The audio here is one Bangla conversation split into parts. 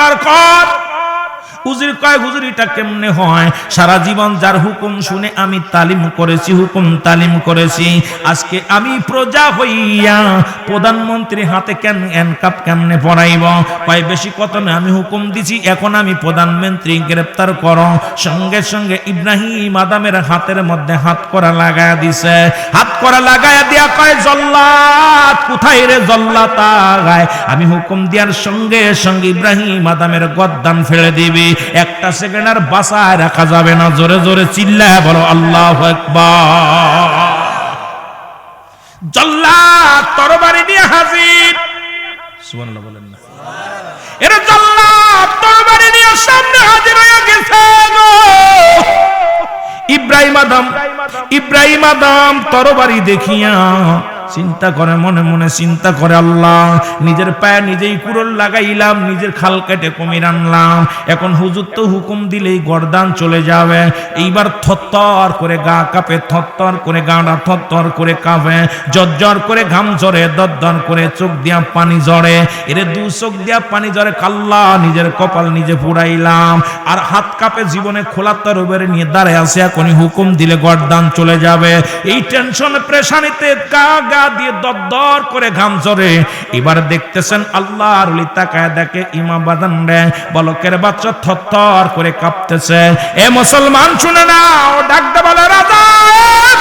গ্রেফতার কর। হুজুর কয় হুজুরিটা কেমনে হয়? সারা জীবন যার হুকুম শুনে আমি তালিম করেছি, হুকুম তালিম করেছি, আজকে আমি প্রজা হইয়া প্রধানমন্ত্রী হাতে কেন হ্যান্ডকাপ কেমনে পরাইব? কয় বেশি কত না, আমি হুকুম দিছি এখন আমি প্রধানমন্ত্রী গ্রেফতার করো। সঙ্গে সঙ্গে ইব্রাহিম আদমের হাতের মধ্যে হাত করা লাগায়া দিছে। হাত করা লাগায়া দিয়া কয় জল্লাদ কোথায় রে জল্লাদ আয়। আমি হুকুম দেওয়ার সঙ্গে সঙ্গে ইব্রাহিম আদমের গর্দান ফেলে দিবি, একটা সেকেন্ড আর বাঁচায় রাখা যাবে না। জোরে জোরে চিল্লায় বলো আল্লাহু আকবার। জল্লাদ তরবারি নিয়ে হাজির। সুবহানাল্লাহ বলেন না? এরা জল্লাদ তরবারি নিয়ে সামনে হাজির হয়ে গেছে। ইব্রাহিম আদম তরবারি দেখিয়া চিন্তা করে, মনে মনে চিন্তা করে, আল্লাহ নিজের পায়ে নিজেই কুড়োল লাগাইলাম, নিজের খাল কেটে কুমির আনলাম, এখন হুজুর তো হুকুম দিলেই গর্দান চলে যাবে। এইবার থরথর করে গা কাঁপে, থরথর করে গাটা থরথর করে কাঁপে, জর্জর করে ঘাম ঝরে, দরদর করে চোখ দিয়া পানি ঝরে। এরে দু চোখ দিয়া পানি ঝরে, কাল্লা নিজের কপাল নিজে পুরাইলাম, আর হাত কাঁপে, জীবনে খোলা তরবারি নিয়ে দাঁড়ায় আছে, এখনই হুকুম দিলে গর্দান চলে যাবে। এই টেনশনে প্রেশানিতে গা দিয়ে দরদর করে ঘাম ঝরে। এবার দেখতেছেন আল্লাহর ওলি তাকায় দেখে ইমাম বাদান রে বলকের বাচ্চা থরথর করে কাঁপতেছে। এ মুসলমান শুনে নাও, ডাকতে বলে রাজা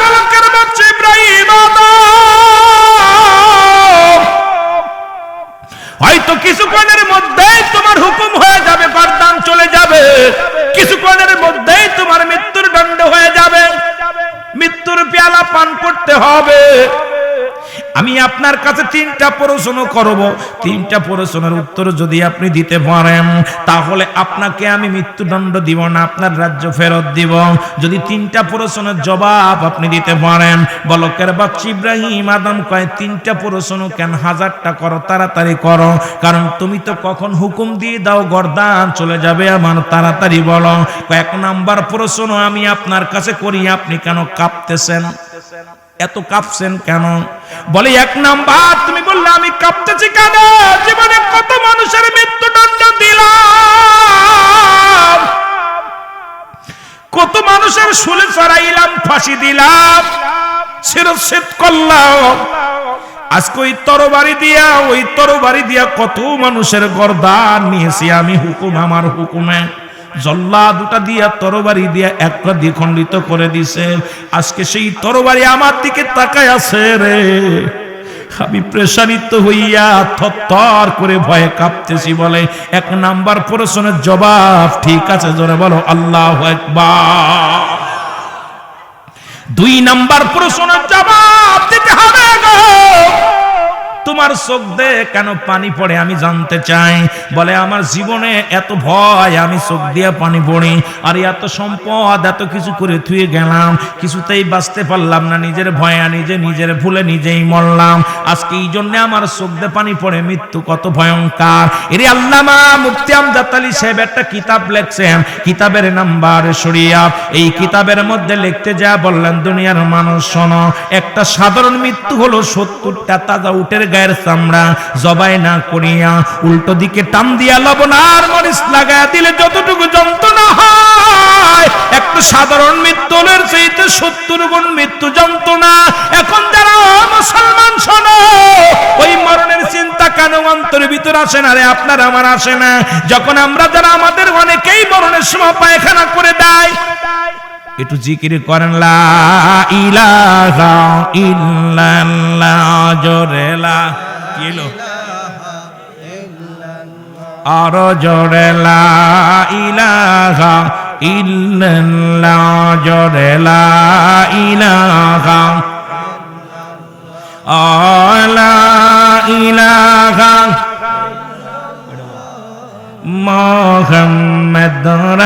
বলকের বাচ্চা ইব্রাহিম আদম, হয়তো কিছুক্ষণের মধ্যেই তোমার হুকুম হয়ে যাবে, গর্দান চলে যাবে, কিছুক্ষণের মধ্যেই তোমার মৃত্যুর দণ্ড হয়ে যাবে, মৃত্যুর পেয়ালা পান করতে হবে। আমি আপনার কাছে 3টা প্রশ্ন করব, 3টা প্রশ্নের উত্তর যদি আপনি দিতে পারেন তাহলে আপনাকে আমি মৃত্যুদণ্ড দিব না, আপনার রাজ্য ফেরত দিব। যদি 3টা প্রশ্নের জবাব আপনি দিতে পারেন। বলকের বাচ্চা ইব্রাহিম আদম কয় 3টা প্রশ্ন কেন, 1000টা করো, তাড়াতাড়ি করো, কারণ তুমি তো কখন হুকুম দিয়ে দাও গর্দান চলে যাবে আমার, তাড়াতাড়ি বলো। 1 নাম্বার প্রশ্ন আমি আপনার কাছে করি, আপনি কেন কাঁপতেছেন, এত কাঁপছেন কেন? বলে 1 নাম্বার, তুমি বললে আমি কাঁপতেছি কেন? জীবনে কত মানুষের মৃত্যুদণ্ড দিলাম, কত মানুষের শুলে চড়াইলাম, ফাঁসি দিলাম, শিরচ্ছেদ করলাম, আজকে ওই তরবারি দিয়া কত মানুষের গর্দান নিয়েছি আমি, হুকুম আমার হুকুমে। জল্লাদ দুটা দিয়া তরবারি দিয়া একটা দ্বিখণ্ডিত করে দিছে। আজকে সেই তরবারি আমার দিকে তাকায় আছে রে, আমি প্রেশানিত হইয়া থরথর করে ভয়ে কাঁপতেছি। বলে 1 নাম্বার প্রশ্নের জবাব ঠিক আছে, জোরে বলো আল্লাহু আকবার। 2 নাম্বার প্রশ্নের জবাব দিতে হবে গো। তোমার চোখ দিয়ে কেন পানি পড়ে আমি জানতে চাই। বলে আমার জীবনে এত ভয়, আমি চোখ দিয়ে পানি পড়ি, আর এত সম্পদ এত কিছু করে থুয়ে গেলাম, কিছুতেই বাঁচতে পারলাম না, নিজের ভয়ে নিজের ভুলে নিজেই মরলাম, আজকে এই জন্য আমার চোখ দিয়ে পানি পড়ে, মৃত্যু কত ভয়ঙ্কর। এরে আল্লামা মুফতি আমজাদ আলী সাহেব একটা কিতাব লিখছেন, কিতাবের নাম্বার শরিয়াত। এই কিতাবের মধ্যে লিখতে যা বললেন, দুনিয়ার মানুষ শোনো, একটা সাধারণ মৃত্যু হলো 70টা তাজা উটের গায়ের চামড়া জবাই না করিয়া উল্টো দিকে টান দিয়া লবণ আর মরিচ লাগায়া দিলে যতটুকু যন্ত্রণা হয়, একটা সাধারণ মৃত্যুর চাইতে 70 গুণ মৃত্যু যন্ত্রণা। এখন যারা মুসলমান শোনো, ওই মরণের চিন্তা কেন অন্তরের ভিতর আসে না রে? আপনার আমার আসে না? যখন আমরা যারা আমাদের অনেকেই মরণের সময় পায়খানা করে দেয়, একটু জিকির করেন লা ইলাহা ইল্লাল্লাহ, জোরে লা ইলাহা ইল্লাল্লাহ, আর জোরে লা ইলাহা ইল্লাল্লাহ, জোরে লা ইলাহা লা ইলাহা মুহাম্মাদুর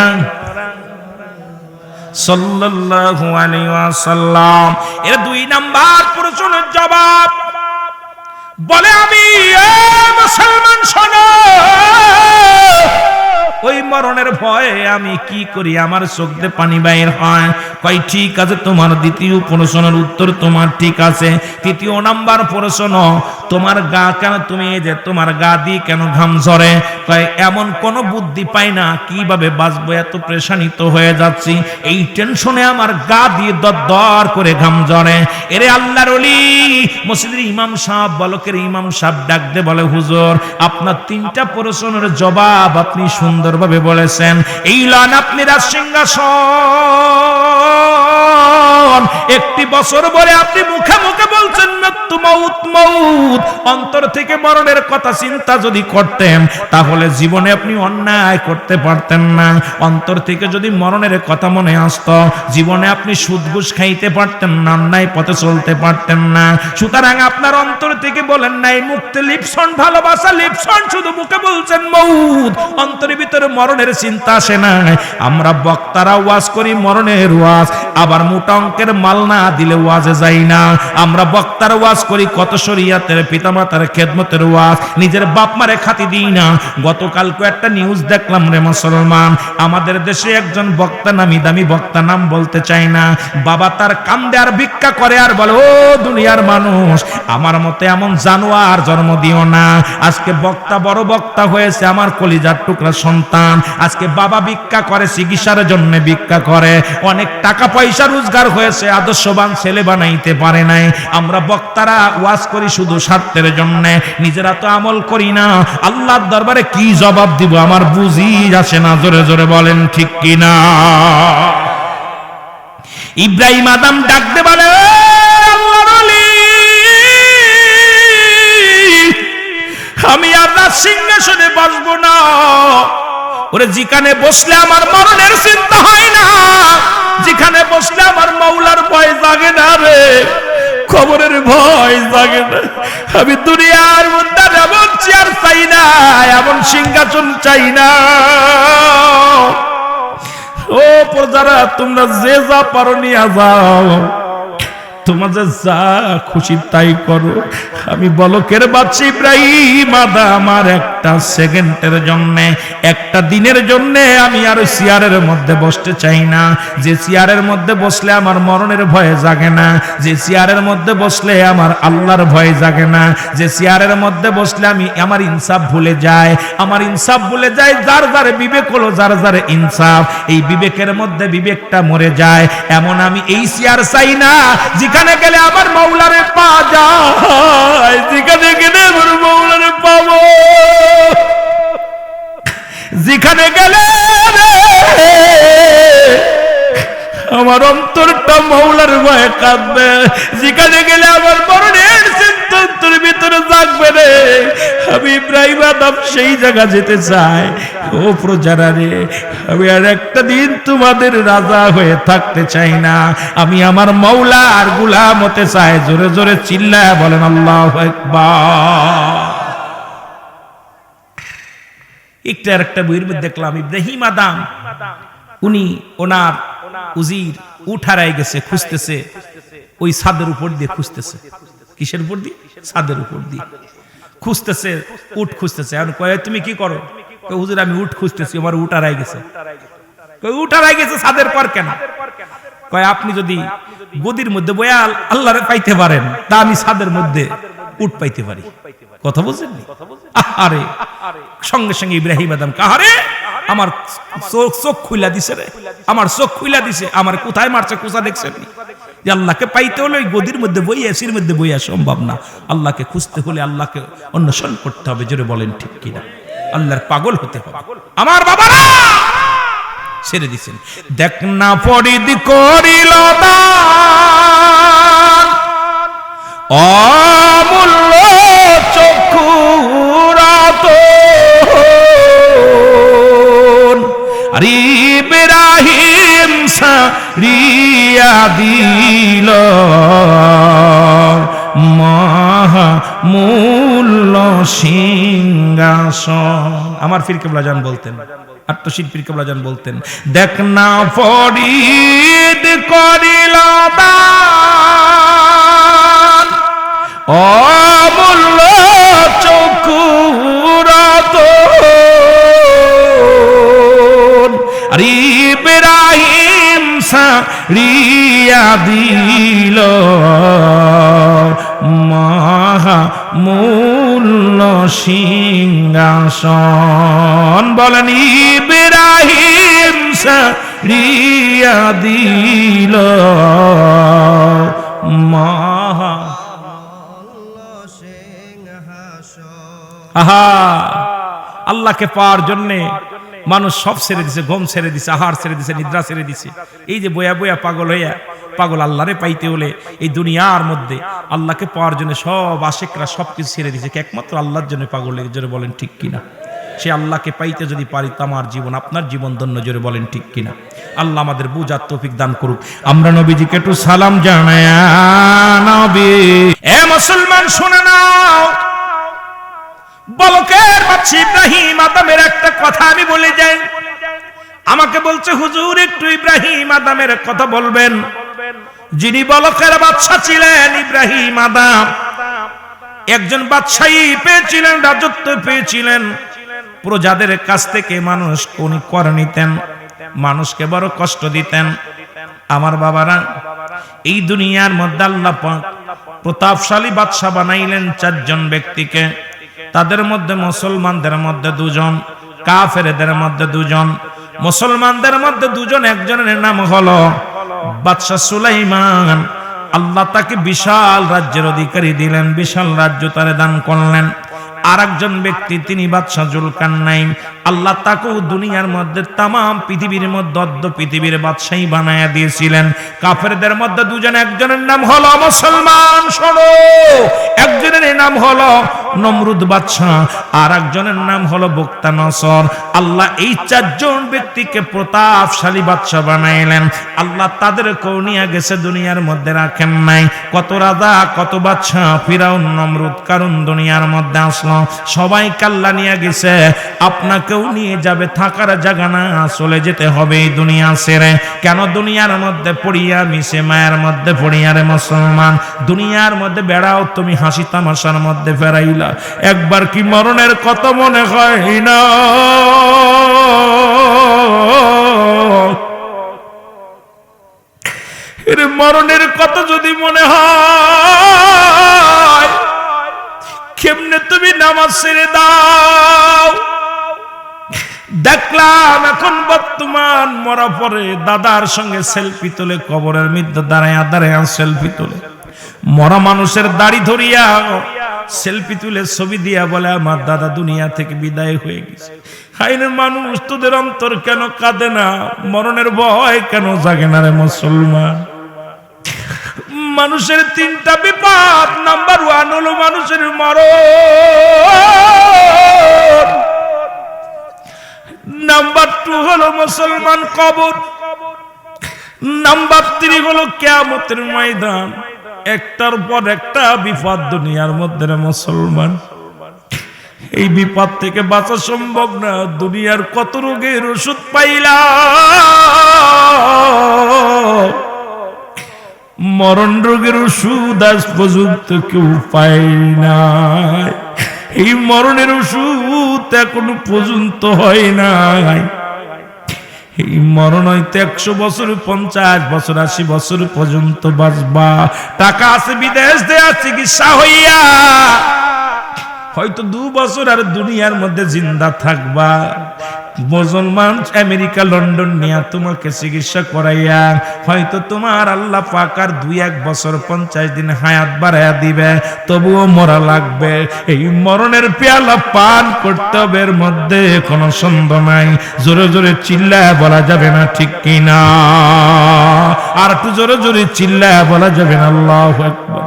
সাল্লাল্লাহু আলাইহি ওয়াসাল্লাম। এর 2 নাম্বার প্রশ্নের জবাব। বলে আমি মুসলমান শোনো, ওই মরণের ভয়ে আমি কি করি, আমার চোখ দিয়ে পানি বাইর হয়। কয় ঠিক আছে, তোমার দ্বিতীয় প্রশ্নের উত্তর তোমার ঠিক আছে। 3য় নাম্বার প্রশ্ন, তোমার গা কেন, তুমি এই যে তোমার গা দিয়ে কেন ঘাম ঝরে? কয় এমন কোন বুদ্ধি পাই না, কিভাবে বাঁচবো, এত পেরেশানিত হয়ে যাচ্ছি, এই টেনশনে আমার গা দিয়ে দরদর করে ঘাম ঝরে। এরে আল্লাহর ওলি, মসজিদের ইমাম সাহেব, বলকের ইমাম সাহেব ডাক দে বলে, হুজুর আপনার 3টা প্রশ্নের জবাব আপনি সুন্দরভাবে বলেছেন, এই লান আপনি রাজসিংহাসন, একটি বছর পরে আপনি মুখে মুখে বলছেন মৃত্যু, মউত মউত, অন্তর থেকে মরণের কথা চিন্তা যদি করতেন তাহলে জীবনে আপনি অন্যায় করতে পারতেন না। অন্তর থেকে যদি মরণের কথা মনে আসতো, জীবনে আপনি সুদ ঘুষ খাইতে পারতেন না, অন্যায় পথে চলতে পারতেন না। সুতরাং আপনার অন্তর থেকে বলেন নাই মুক্তি লিপসন, ভালোবাসা লিপসন, শুধু মুখে বলছেন মউত, অন্তরের ভিতরে মরণের চিন্তা আসে না। আমরা বক্তারা ওয়াজ করি মরণের ওয়াজ, আবার মোটা অঙ্কের মাল না দিলে ওয়াজে যাই না। আমরা বক্তার ওয়াজ করি কত শরীয়তের পিতামাতার খেদমতের ওয়াজ, নিজের বাপ মারে খাতি দিই না। গতকালকে একটা নিউজ দেখলাম রে মুসলমান, আমাদের দেশে একজন বক্তা, নামি দামি বক্তা, নাম বলতে চাই না, বাবা তার কান্দে আর ভিক্ষা করে আর বলে, ও দুনিয়ার মানুষ, আমার মতে এমন জানোয়ার জন্ম দিও না। আজকে বক্তা বড় বক্তা হয়েছে, আমার কলিজার টুকরা সন্তান, আজকে বাবা ভিক্ষা করে, চিকিৎসার জন্য ভিক্ষা করে, অনেক টাকা পয়সা রোজগার হয়েছে, আদর্শবান ছেলে বানাইতে পারে নাই। আমরা বক্তারা ওয়াজ করি শুধু স্বার্থের জন্য, নিজেরা তো আমল করি না। আল্লাহর দরবারে কি জবাব দিব আমার বুঝি আসে না, জোরে জোরে বলেন ঠিক কিনা। ইব্রাহিম আদম ডাকতে বলে, আল্লাহর ওলি, আমি আর সিংহাসনে বসবো না। ওরে যেখানে বসলে আমার মরণের চিন্তা হয় না, যেখানে বসলে আমার মাওলার ভয় জাগে না রে, খবরের ভয় জাগে না। আমি দুনিয়ার মধ্যে এমন চেয়ার চাই না, এমন সিংহাসন চাই না। ও প্রজারা, তোমরা যে যা পারো নিয়ে যাও, তোমাদের যা খুশি তাই করো। আমি বলকের বাচ্চা ইব্রাহিম আদা, আমার একটা সেকেন্ডের জন্য, একটা দিনের জন্য আমি আর চেয়ারের মধ্যে বসতে চাই না। যে চেয়ারের মধ্যে বসলে আমার মরণের ভয় জাগে না, যে চেয়ারের মধ্যে বসলে আমার আল্লাহর ভয় জাগে না, যে চেয়ারের মধ্যে বসলে আমি আমার ইনসাফ ভুলে যাই, আমার ইনসাফ ভুলে যায়। যার যার বিবেক হলো, যার যার ইনসাফ, এই বিবেকের মধ্যে বিবেকটা মরে যায়, এমন আমি এই চেয়ার চাই না যেখানে গেলে আমার মাওলারে পাওয়া যায়, যেখানে গেলে আমার মাওলারে পাবো, যেখানে গেলে আমার অন্তরটা মাওলার ভয়ে কাঁদবে, যেখানে গেলে আমার মরণের চিন্তা অন্তরের ভিতরে জাগবে রে। আমি ইব্রাহিম আদম সেই জায়গা যেতে চাই। ও প্রজারা রে, আমি আর একটা দিন তোমাদের রাজা হয়ে থাকতে চাই না, আমি আমার মাওলার গোলাম হতে চাই। জোরে জোরে চিল্লায় বলেন আল্লাহু আকবার। একটা বইয়ের মধ্যে দেখলাম ইব্রাহিম আদম, উনি ওনার উজির উট হারায় গেছে, খুঁজতেছে, ওই ছাদের উপর দিয়ে খুঁজতেছে। কিসের উপর দিয়ে? ছাদের উপর দিয়ে খুঁজতেছে, উট খুঁজতেছে। এখন কয়, তুমি কি করো? হুজুর আমি উট খুঁজতেছি, আমার উট হারায় গেছে। উট হারায় গেছে ছাদের পর কেন? কয়, আপনি যদি গদির মধ্যে বয়া আল্লাহরে পাইতে পারেন, তা আমি ছাদের মধ্যে উট পাইতে পারি। কথা বলছেন? আরে সঙ্গে সঙ্গে ইব্রাহিম আদম, কাহারে আমার চোখ খুইলা দিছে রে, আমার চোখ খুইলা দিছে। আমার কোথায় মারছে কোথা দেখছেন? যে আল্লাহকে পাইতে হলে ওই গদির মধ্যে বইয়া, এসির মধ্যে বইয়া সম্ভব না। আল্লাহকে খুঁজতে হলে আল্লাহকে অন্বেষণ করতে হবে। জোরে বলেন ঠিক কিনা? আল্লাহর পাগল হতে হবে। আমার বাবারা ছেড়ে দিছেন। দেখ না ফরিদ করিল দান, অমূল্য চক্ষুরাত, আর ইব্রাহিম সারিয়া দিল মহামূল্য সিংহাসন। আমার পীর কেবলা জান বলতেন, আত্মশিল্পীর কেবলা জান বলতেন, দেখ না ফরিদ করিল দান, অমূল্য চক্ষুরাত, আর ইব্রাহিম সারিয়া দিল মহামূল্য সিংহাসন। বলেন ইব্রাহিম সারিয়া দিল মহা। আহা, আল্লাহকে পাওয়ার জন্য মানুষ সব ছেড়ে দিছে, ঘুম ছেড়ে দিছে, আহার ছেড়ে দিছে, নিদ্রা ছেড়ে দিছে। এই যে বয়া বয়া পাগল হইয়া, পাগল আল্লাহরে পাইতে হলে এই দুনিয়ার মধ্যে আল্লাহকে পাওয়ার জন্য সব আশিকরা সবকিছু ছেড়ে দিছে, একমাত্র আল্লাহর জন্য পাগল লেগে। জোরে বলেন ঠিক কিনা? সে আল্লাহকে পাইতে যদি পারি তো আমার জীবন, আপনার জীবন ধন্য। জোরে বলেন ঠিক কিনা? আল্লাহ আমাদের বুঝার তৌফিক দান করুক। আমরা নবীজিকে একটু সালাম জানাই। নবী, এ মুসলমান শুনে নাও, বলকের বাদশা ইব্রাহিম আদমের একটা কথা আমি বলে যাই। আমাকে বলছে হুজুর একটু ইব্রাহিম আদমের কথা বলবেন। যিনি বলকের বাদশা ছিলেন ইব্রাহিম আদম, একজন বাদশাহী পেয়েছিলেন, রাজত্ব পেয়েছিলেন। প্রজাদের কাছ থেকে মানুষ কোন কর নিতেন, মানুষকে বড় কষ্ট দিতেন। আমার বাবারা, এই দুনিয়ার মধ্যে আল্লাহ পাক প্রতাপশালী বাদশা বানাইলেন চারজন ব্যক্তিকে। তাদের মধ্যে মুসলমানদের মধ্যে দুজন, কাফেরদের মধ্যে দুজন। মুসলমানদের মধ্যে দুজন, একজনের নাম হলো বাদশা সুলাইমান। আল্লাহ তাকে বিশাল রাজ্যের অধিকারী দিলেন, বিশাল রাজ্য তারে দান করলেন। আর একজন ব্যক্তি তিনি বাদশা জুলকারনাইন। আল্লাহ তাকেও দুনিয়ার মধ্যে তাম পৃথিবীর মধ্যে অর্ধ পৃথিবীর বাদশাহী বানায়া দিয়েছিলেন। কাফেরদের মধ্যে দুজন, একজনের নাম হলো মুসলমান, শোনো, একজনের নাম হলো নমরুদ বাদশা, আর একজনের নাম হলো বুখতানসর। আল্লাহ এই চারজন ব্যক্তিকে প্রতাপশালী বাদশা বানাইলেন। আল্লাহ তাদেরকেও নিয়ে গেছে, দুনিয়ার মধ্যে রাখেন নাই। কত রাজা, কত বাদশা, ফিরাউন, নমরুদ, কারুন দুনিয়ার মধ্যে আসলো। সবাই কাল্লা নিয়ে গেছে, আপনাকেও নিয়ে যাবে। থাকার জায়গা না, চলে যেতে হবে এই দুনিয়া ছেড়ে। কেন? দুনিয়ার মধ্যে পড়িয়া মিশে মায়ের মধ্যে পড়িয়া রে মুসলমান। দুনিয়ার মধ্যে বেড়াও তুমি, হাসি তামাশার মধ্যে ফেরাইলা। একবার কি মরণের কত মনে হয় না? এর মরণের কত যদি মনে হয়, কেমনে তুমি নামাজ ছেড়ে দাও। দেখলাম এখন বর্তমান মরা পরে দাদার সঙ্গে সেলফি তোলে, কবরের মধ্যে দাঁড়ায় দাঁড়ায় সেলফি তোলে। মরা মানুষের দাড়ি ধরিয়া সেলফি তুলে ছবি দিয়া বলে আমার দাদা দুনিয়া থেকে বিদায় হয়ে গেছে। হাইরে মানুষ, তোদের অন্তর কেন কাঁদে না? মরণের ভয় কেন জাগে না রে মুসলমান? মানুষের তিনটা বিপদ। নাম্বার 1 হলো মানুষের মরণ। নাম্বার 2 হলো মুসলমান কবর। নাম্বার 3 হলো কিয়ামতের ময়দান। একটার পর একটা বিপদ দুনিয়ার মধ্যে মুসলমান। এই বিপদ থেকে বাঁচা সম্ভব না। দুনিয়ার কত রোগের ওষুধ পাইলাম, মরণ রোগের ওষুধ আজ পর্যন্ত কেউ পায় নাই। এই মরণের ওষুধ এখনো পর্যন্ত হয় নাই। এই মরণ হইতে 100 বছর, 50 বছর, 80 বছর পর্যন্ত বাঁচবা। টাকা আছে, বিদেশ দেয়া চিকিৎসা হইয়া হয়তো 2 বছর আর দুনিয়ার মধ্যে জিন্দা থাকবা। মুসলমান আমেরিকা, লন্ডন নিয়ে তোমাকে চিকিৎসা করাইয়া হয়তো তোমার আল্লাহ পাক আর 2-1 বছর 50 দিন হায়াত বাড়াইয়া দিবে, তবুও মরা লাগবে। এই মরণের পেয়ালা পান করতে হবে, এর মধ্যে কোনো সন্দেহ নাই। জোরে জোরে চিল্লায় বলা যাবে না, ঠিক কিনা? আর একটু জোরে জোরে চিল্লায় বলা যাবে না, আল্লাহু আকবার।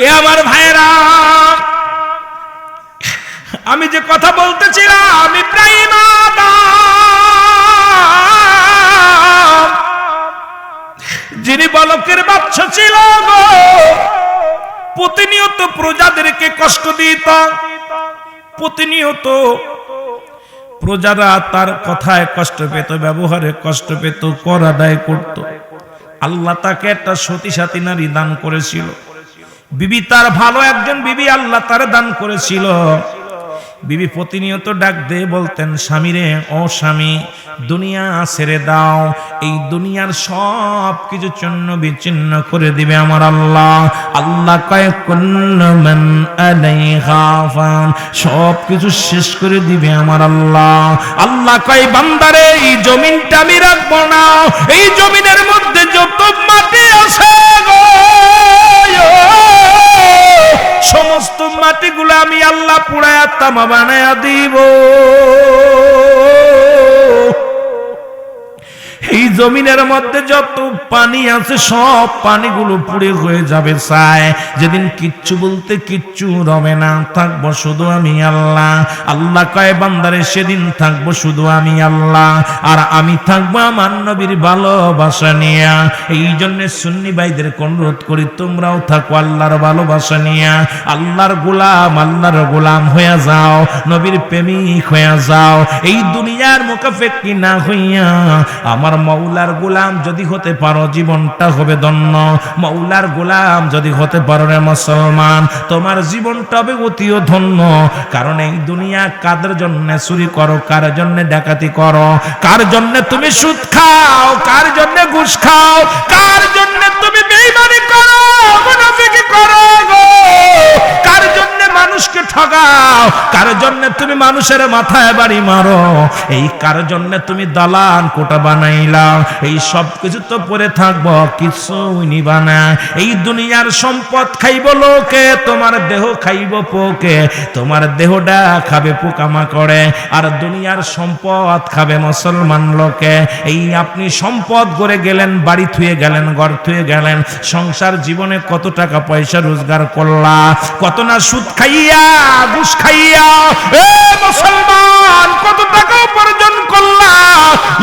এ আমার ভাইরা, আমি যে কথা বলতেছিলাম, ইব্রাহিম আদম যিনি বলকের বাদশা ছিল গো, প্রতিনিয়ত প্রজাদেরকে কষ্ট দিত। প্রতিনিয়ত প্রজারা তার কথায় কষ্ট পেত, ব্যবহারে কষ্ট পেত, কর আদায় করত। আল্লাহ তাকে একটা সতী সাথী নারী দান করেছিল। বিবি তার ভালো একজন বিবি আল্লাহ তার দান করেছিল। বিবি প্রতিনিয়ত ডাক দিয়ে বলতেন, স্বামীরে ও স্বামী, দুনিয়া ছেড়ে দাও, এই দুনিয়ার সব কিছু চূর্ণ বিচ্ছিন্ন করে দিবে আমার আল্লাহ। আল্লাহ কয় কুল্লু মান আলাইহা ফান, সব কিছু শেষ করে দিবে আমার আল্লাহ। আল্লাহ কয় বান্দারে, এই জমিনটা আমি রাখবো না, এই জমিনের মধ্যে যত মাটি আছে গো, সমস্ত মাটিগুলো আমি আল্লাহ পুড়ায়া তামা বানায়া দিব। এই জমিনের মধ্যে যত পানি আছে সব পানিগুলো পুড়ে হয়ে যাবে ছাই। যেদিন কিচ্ছু বলতে কিচ্ছু রবে না, থাকবো শুধু আমি আল্লাহ। আল্লাহ কয় বান্দারে, সেদিন থাকবো শুধু আমি আল্লাহ, আর আমি থাকবো আমার নবীর ভালোবাসা নিয়া। এই জন্য সুন্নি ভাইদের অনুরোধ করি, তোমরাও থাকো আল্লাহর ভালোবাসা নিয়া। আল্লাহর গোলাম হয়ে যাও, নবীর প্রেমিক হয়ে যাও। এই দুনিয়ার মুখাপেক্ষী না হইয়া আমার মাওলার গোলাম যদি হতে পারো, জীবনটা হবে ধন্য। মাওলার গোলাম যদি হতে পারো রে মুসলমান, তোমার জীবনটা হবে অতিও ধন্য। কারণ এই দুনিয়া কাদের জন্য চুরি করো, কার জন্য ডাকাতি করো, কার জন্য তুমি সুদ খাও, কার জন্য ঘুষ খাও, কার জন্য তুমি বেঈমানি করো, মুনাফিকি করো গো, কার জন্য মানুষকে ঠকাও, কার জন্য তুমি মানুষের মাথায় বাড়ি মারো, এই কার জন্য তুমি দালান কোটা বানাইলা, এই সব কিছু তো পরে থাকবো, কিছুই নিবা না। এই দুনিয়ার সম্পদ খাইব লোকে, তোমার দেহ খাইব পোকে, তোমার দেহটা খাবে পোকামাকড়ে, আর দুনিয়ার সম্পদ খাবে মুসলমান লোকে। এই আপনি সম্পদ গড়ে গেলেন, বাড়ি থুয়ে গেলেন, ঘর থুয়ে গেলেন, সংসার জীবনে কত টাকা পয়সা রোজগার করলা, কত না সুদ খাইয়া ঘুষ খাইয়া এ মুসলমান কত টাকা উপার্জন করলা,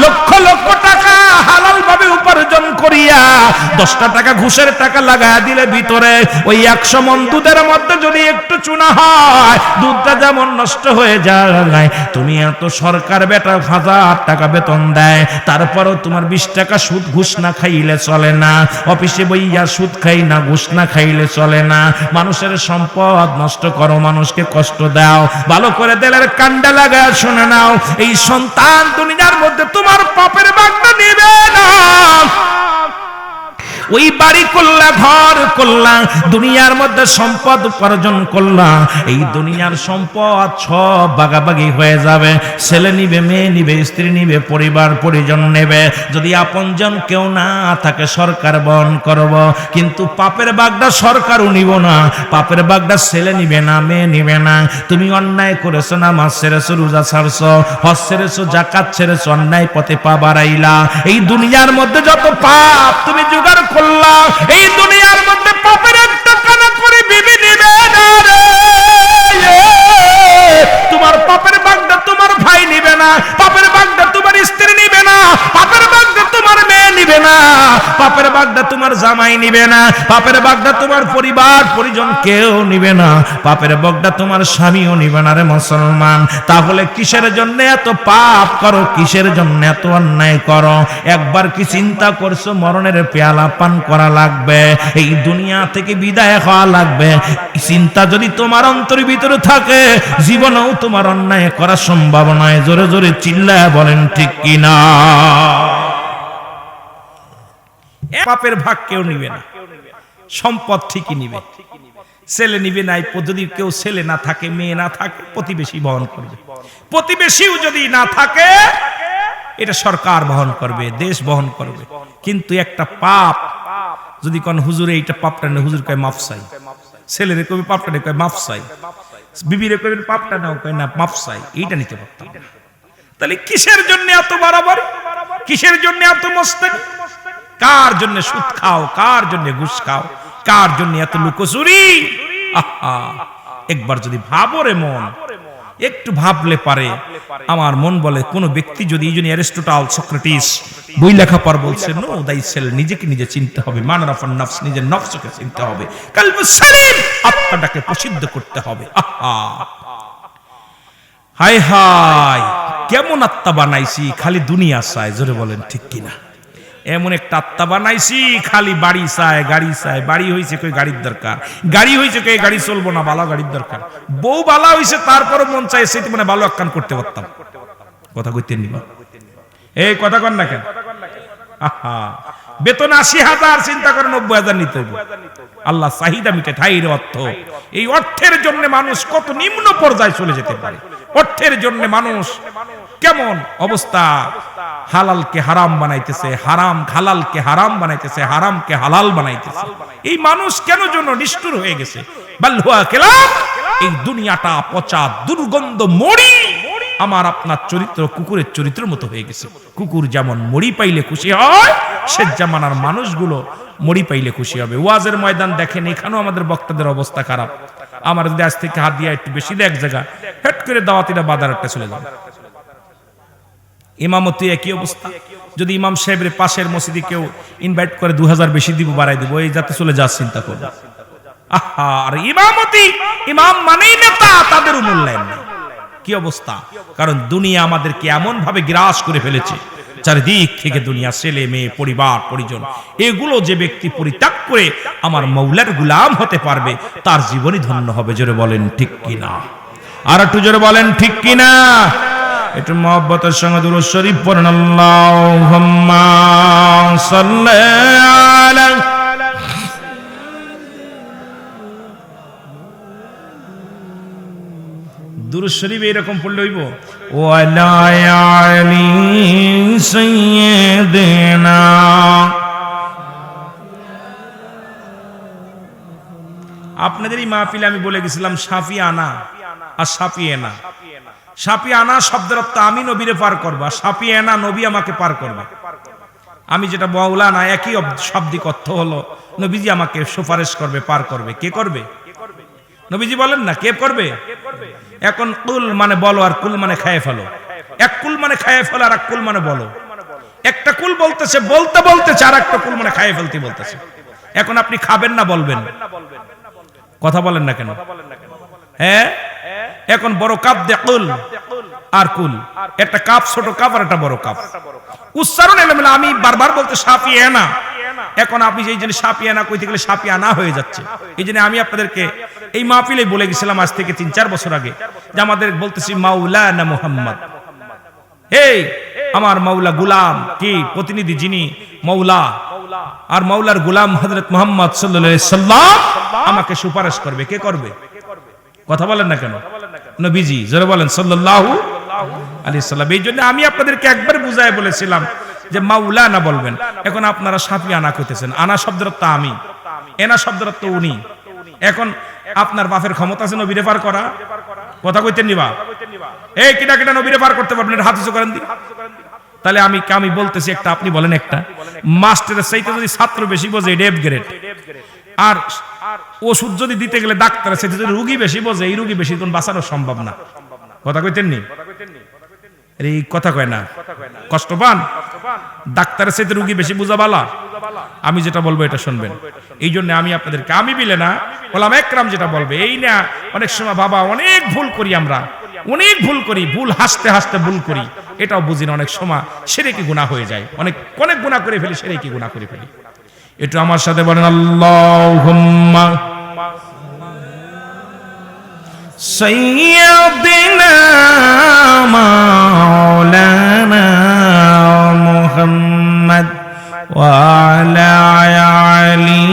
লক্ষ লক্ষ টাকা হালাল ভাবে উপার্জন করিয়া 10টা টাকা ঘুষের টাকা লাগায় দিলে ভিতরে ওই 100 মণ দুধের মধ্যে যদি একটু চুনা হয়, দুধটা যেমন নষ্ট হয়ে যায়। তুমি এত সরকার বেটা 1000 টাকা বেতন দেয়, তারপরও তোমার 20 টাকা সুদ ঘুষ না খাইলে চলে না। অফিসে বইয়া সুদ খাই না, ঘুষ না খাইলে চলে না। মানুষের সম্পদ নষ্ট করো, মানুষকে কষ্ট দাও, ভালো করে দেলের কান্ডা লাগায় শুনে নাও, এই সন্তান দুনিয়ার মধ্যে তোমার পাপের ভাগটা নেবে না। ওই বাড়ি করলা, ঘর করলা, দুনিয়ার মধ্যে সম্পদ উপার্জন করলা, এই দুনিয়ার সম্পদ সব ভাগাভাগি হয়ে যাবে। ছেলে নিবে, মেয়ে নিবে, স্ত্রী নিবে, পরিবার পরিজন নেবে। যদি আপনজন কেউ না থাকে সরকার বহন করব, কিন্তু পাপের ভাগটা সরকারও নিব না, পাপের ভাগটা ছেলে নিবে না, মেয়ে নিবে না। তুমি অন্যায় করেছো, নামাজ ছেড়েছো, রোজা ছাড়ছো, হজ ছেড়েছো, যাকাত ছেড়েছো, অন্যায় পথে পা বাড়াইলা। এই দুনিয়ার মধ্যে যত পাপ তুমি জোগাড় করলা, এই দুনিয়ার মধ্যে পাপের একটা কানা করে বিবি নিবে না রে। তোমার পাপের ভাগটা তোমার ভাই নিবে না, পাপের ভাগটা তোমার স্ত্রী নিবে না, পাপের ভাগটা তোমার মেয়ে নিবে না, পাপের ভাগটা তোমার জামাই নিবে না, পাপের ভাগটা তোমার পরিবার পরিজন কেউ নিবে না, পাপের ভাগটা তোমার স্বামীও নিবে না রে মুসলমান। তাহলে কিসের জন্য এত পাপ করো, কিসের জন্য এত অন্যায় করো? একবার কি চিন্তা করছো মরণের পেয়ালা পান করা লাগবে, এই দুনিয়া থেকে বিদায় হওয়া লাগবে? চিন্তা যদি তোমার অন্তরের ভিতরে থাকে, জীবনেও তোমার অন্যায় করা সম্ভব নয়। জোরে জোরে চিল্লায় বলেন ঠিক কিনা? পাপের ভাগ কেউ নিবে না, সম্পদ ঠিকই নিবে। ছেলে নিবে নাই, যদি কেউ ছেলে না থাকে, মেয়ে না থাকে, প্রতিবেশী বহন করবে। প্রতিবেশীও যদি না থাকে, এটা সরকার বহন করবে, দেশ বহন করবে। কিন্তু একটা পাপ যদি কোন হুজুরে এইটা পাপটা নেই, হুজুর কয় মাফ চাই। ছেলেরে কবে পাপটা নেই, কয় মাফ চাই। বিবিরে কবে পাপটা নাও, কয় না মাফ চাই। এইটা নিতে পারতাম। তাহলে কিসের জন্য এত বাড়াবাড়ি, কিসের জন্য এত মস্তানি? কার জন্য সুদ খাও, কার জন্য ঘুষ খাও, কার জন্য এত লুকোচুরি? আহা, একবার যদি ভাবো রে মন, একটু ভাবলে পারে। আমার মন বলে, কোন ব্যক্তি যদি এই জন্য অ্যারিস্টটল, সক্রেটিস বই লেখা পর বলছে, নো দাই সেল, নিজেকে নিজে চিনতে হবে, মান রাফান নফস, নিজের নফসকে চিনতে হবে, কলবু সালিম, আত্মাটাকে প্রসিদ্ধ করতে হবে। আহা, হায় হায়, কেমন আত্মা বানাইছি, খালি দুনিয়া চায়। জোরে বলেন ঠিক কিনা? এমন একটা আত্মা বানাইছি খালি বাড়ি চায়, গাড়ি চায়। বাড়ি হয়েছে কই গাড়ির দরকার, গাড়ি হয়েছে কই গাড়ি চলবো না, ভালো গাড়ির দরকার। বউ বালা হয়েছে তারপরও মন চায় সে মানে ভালো একখান করতে পারতাম। কথা কইতেন নিবা, এই কথা কন না কেন? আহা, বেতন ৮০,০০০, চিন্তা করে ৯০,০০০ নিতে হবে। আল্লাহ চাহিদা মিটে ঠাইর অর্থ। এই অর্থের জন্য মানুষ কত নিম্ন পর্যায়ে চলে যেতে পারে। অর্থের জন্য মানুষ কেমন অবস্থা, হালালকে হারাম বানাইতেছে, হারাম হালালকে হারাম বানাইতেছে, হারামকে হালাল বানাইতেছে। এই মানুষ কেন জন্য নিষ্ঠুর হয়ে গেছে? বাল্হুয়া কেলাম, এই দুনিয়াটা পচা দুর্গন্ধ মরি। আমার আপনার চরিত্র কুকুরের চরিত্রের মতো হয়ে গেছে। কুকুর যেমন মরি পাইলে খুশি হয়, সে জামানার মানুষগুলো মরি পাইলে খুশি হবে। ওয়াজের ময়দান দেখেন, এখানেও আমাদের বক্তাদের অবস্থা খারাপ। আমার যদি আজ থেকে হাত দিয়ে একটু বেশি এক জায়গা হেট করে দাওয়াতিটা বাজার একটা চলে যাবে। ইমামতি একই অবস্থা। যদি ইমাম সাহেবের পাশের মসজিদে কেউ ইনভাইট করে ২০০০ বেশি দিব, বাড়াই দিব, এই যাতে চলে যাওয়ার চিন্তা করবে। আহা, আর ইমামতি, ইমাম মানেই নেতা, তাদের মূল্যায়ন নেই। কি অবস্থা? কারণ দুনিয়া আমাদেরকে এমন ভাবে গ্রাস করে ফেলেছে, চারিদিক থেকে দুনিয়া, ছেলে মেয়ে, পরিবার পরিজন, এগুলো যে ব্যক্তি পরিত্যাগ করে আমার মৌলার গোলাম হতে পারবে, তার জীবনই ধন্য হবে। জোরে বলেন ঠিক কিনা? আর একটু জোরে বলেন ঠিক কিনা? একটু মহব্বতের সঙ্গে দুরূদ শরীফ পড়েন। আল্লাহুম্মা সাল্লি আলা। দুরূদ শরীফ এরকম পড়লে হইব, ওয়ালা আলি সাইয়্যিদিনা। আপনাদের এই মাহফিলে আমি বলে গেছিলাম শাফিয়ানা আর শাফিয়েনা। শাফিয়ানা শব্দের অর্থ আমি নবীরে পার করব, আর শাফিয়েনা নবী আমাকে পার করবে। আমি যেটা মাওলানা, একই শাব্দিক অর্থ হলো নবীজি আমাকে সুপারিশ করবে, পার করবে। কে করবে? নবীজি বলেন না, কে করবে? এখন কুল মানে বলো, আর কুল মানে খায় ফেলো। এক কুল মানে খায় ফেলো, আর এক কুল মানে বলো। একটা কুল বলতেছে, বলতে বলতেছে, আর একটা কুল মানে খায় ফেলতে বলতেছে। এখন আপনি খাবেন না বলবেন? কথা বলেন না কেন? হ্যাঁ, এখন বড় কাপ দে কুল আর কুল, একটা কাপ ছোট কাপ আর একটা বড় কাপ। উচ্চারণ এলোমেলো। আমি বারবার বলতে শাফিয়ানা, এখন আপনি যেই জন্য শাফিয়ানা কইতে গেলে শাফিয়ানা হয়ে যাচ্ছে। এই জন্য আমি আপনাদেরকে এই মাহফিলে বলে গেছিলাম আজ থেকে ৩-৪ বছর আগে, যে আমাদের বলতেছি মাওলানা মুহাম্মদ। এই আমার মাওলা গোলাম কি প্রতিনিধি, যিনি মাওলা আর মাওলার গোলাম হযরত মুহাম্মদ সাল্লাল্লাহু আলাইহি সাল্লাম আমাকে সুপারিশ করবে। কে করবে? কথা বলেন না কেন? নবীজি। জোরে বলেন সাল্লাল্লাহু আলাইহি সাল্লাম। এই জন্য আমি আপনাদেরকে একবার বুঝায় বলেছিলাম যে মাওলানা বলবেন। এখন আপনারা শাফিয়ানা কইতেছেন। আনা শব্দের অর্থ আমি, এনা শব্দের অর্থ উনি। এখন আপনার বাপের ক্ষমতা আছে নবীরে পার করা? কথা কইতেন নিবা? এই কিটা কিটা নবীরে পার করতে পারবেন? হাত উঁচু করেন দি। তাহলে আমি বলতেছি একটা, আপনি বলেন একটা। মাস্টারের চাইতে যদি ছাত্র বেশি বোঝে, এটা এফ গ্রেড। আর ওষুধ যদি দিতে গেলে ডাক্তারের চাইতে যদি রোগী বেশি বোঝে, এই রোগী বেশি কোন বাঁচানো সম্ভব না। কথা কইতেন নি? এই কথা কয় না, কষ্ট পান? ডাক্তারের চাইতে রোগী বেশি বুঝা বালা। আমি যেটা বলবো এটা শুনবেন। এই জন্য আমি আপনাদেরকে, আমি বিলে না, ওলামা একরাম যেটা বলবে এই না। অনেক সময় বাবা অনেক ভুল করি, আমরা অনেক ভুল করি, ভুল হাসতে হাসতে ভুল করি, এটাও বুঝি না। অনেক সময় শিরকি গুনাহ হয়ে যায়, অনেক অনেক গুনাহ করে ফেলি, শিরকি গুনাহ করে ফেলি। একটু আমার সাথে বলেন আল্লাহুম্মা সাইয়্যিদিনা মাওলানা মুহাম্মদ ওয়া আলা আলি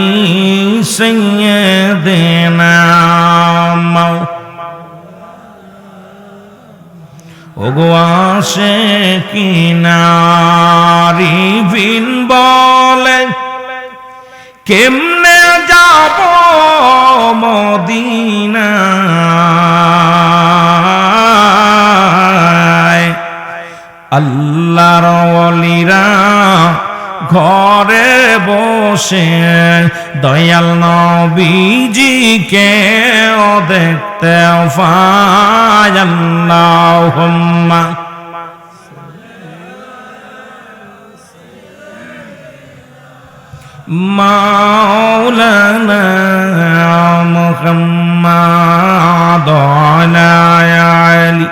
সাইয়্যিদিনা। ওগো আশিকিনা রিভিন বলে কেমনে যাব মদিনায়? আল্লাহর ওলিরা ঘরে বসে দয়াল নবীজিকে দেখতে পায়। আল্লাহুম্মা মাওলানা মুহাম্মদ আলা আলি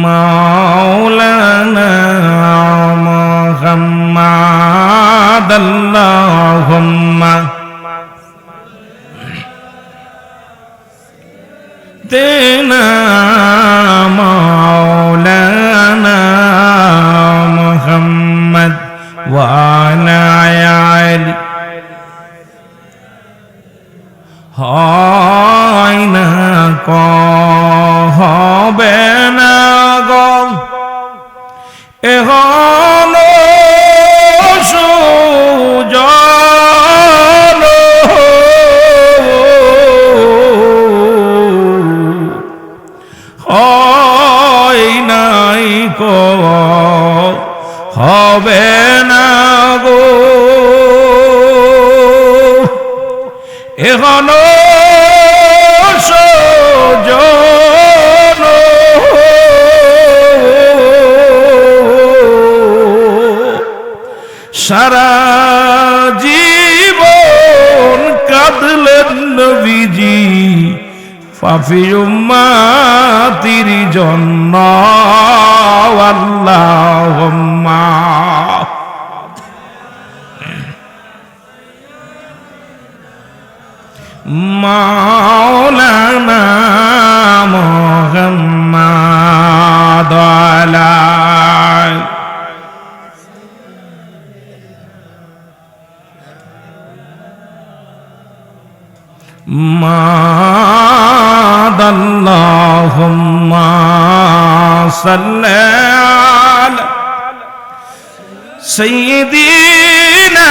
মাওলানা আল্লাহুম্মা দেনা মাওলানা মুহাম্মদ ওয়া আলা আলি হয় না হবে না গো এহনো সুজন হয় নাই কো হবে না গো এখনো সুজন সারা জীবন কাঁদলেন নবীজি পাপী উম্মতির জন্য আল্লাহুম্মা মাওলানা মুহাম্মদ আলা আল্লাহুম্মা সাল্লি আলা সাইয়্যিদিনা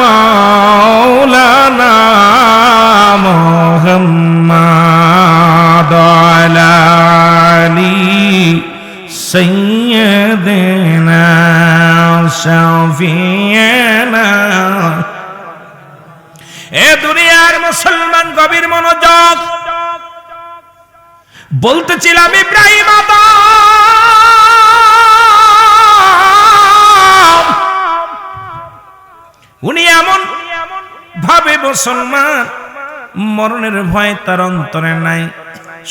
মাওলানা মুহাম্মদ আলা আলি সাইয়্যিদিনা শাফিয়ানা। এ দুনিয়ার মুসলমান গভীর মনোযোগ, বলতেছিলাম ইব্রাহিম আদম উনি এমন ভাবে মুসলমান, মরণের ভয় তার অন্তরে নাই,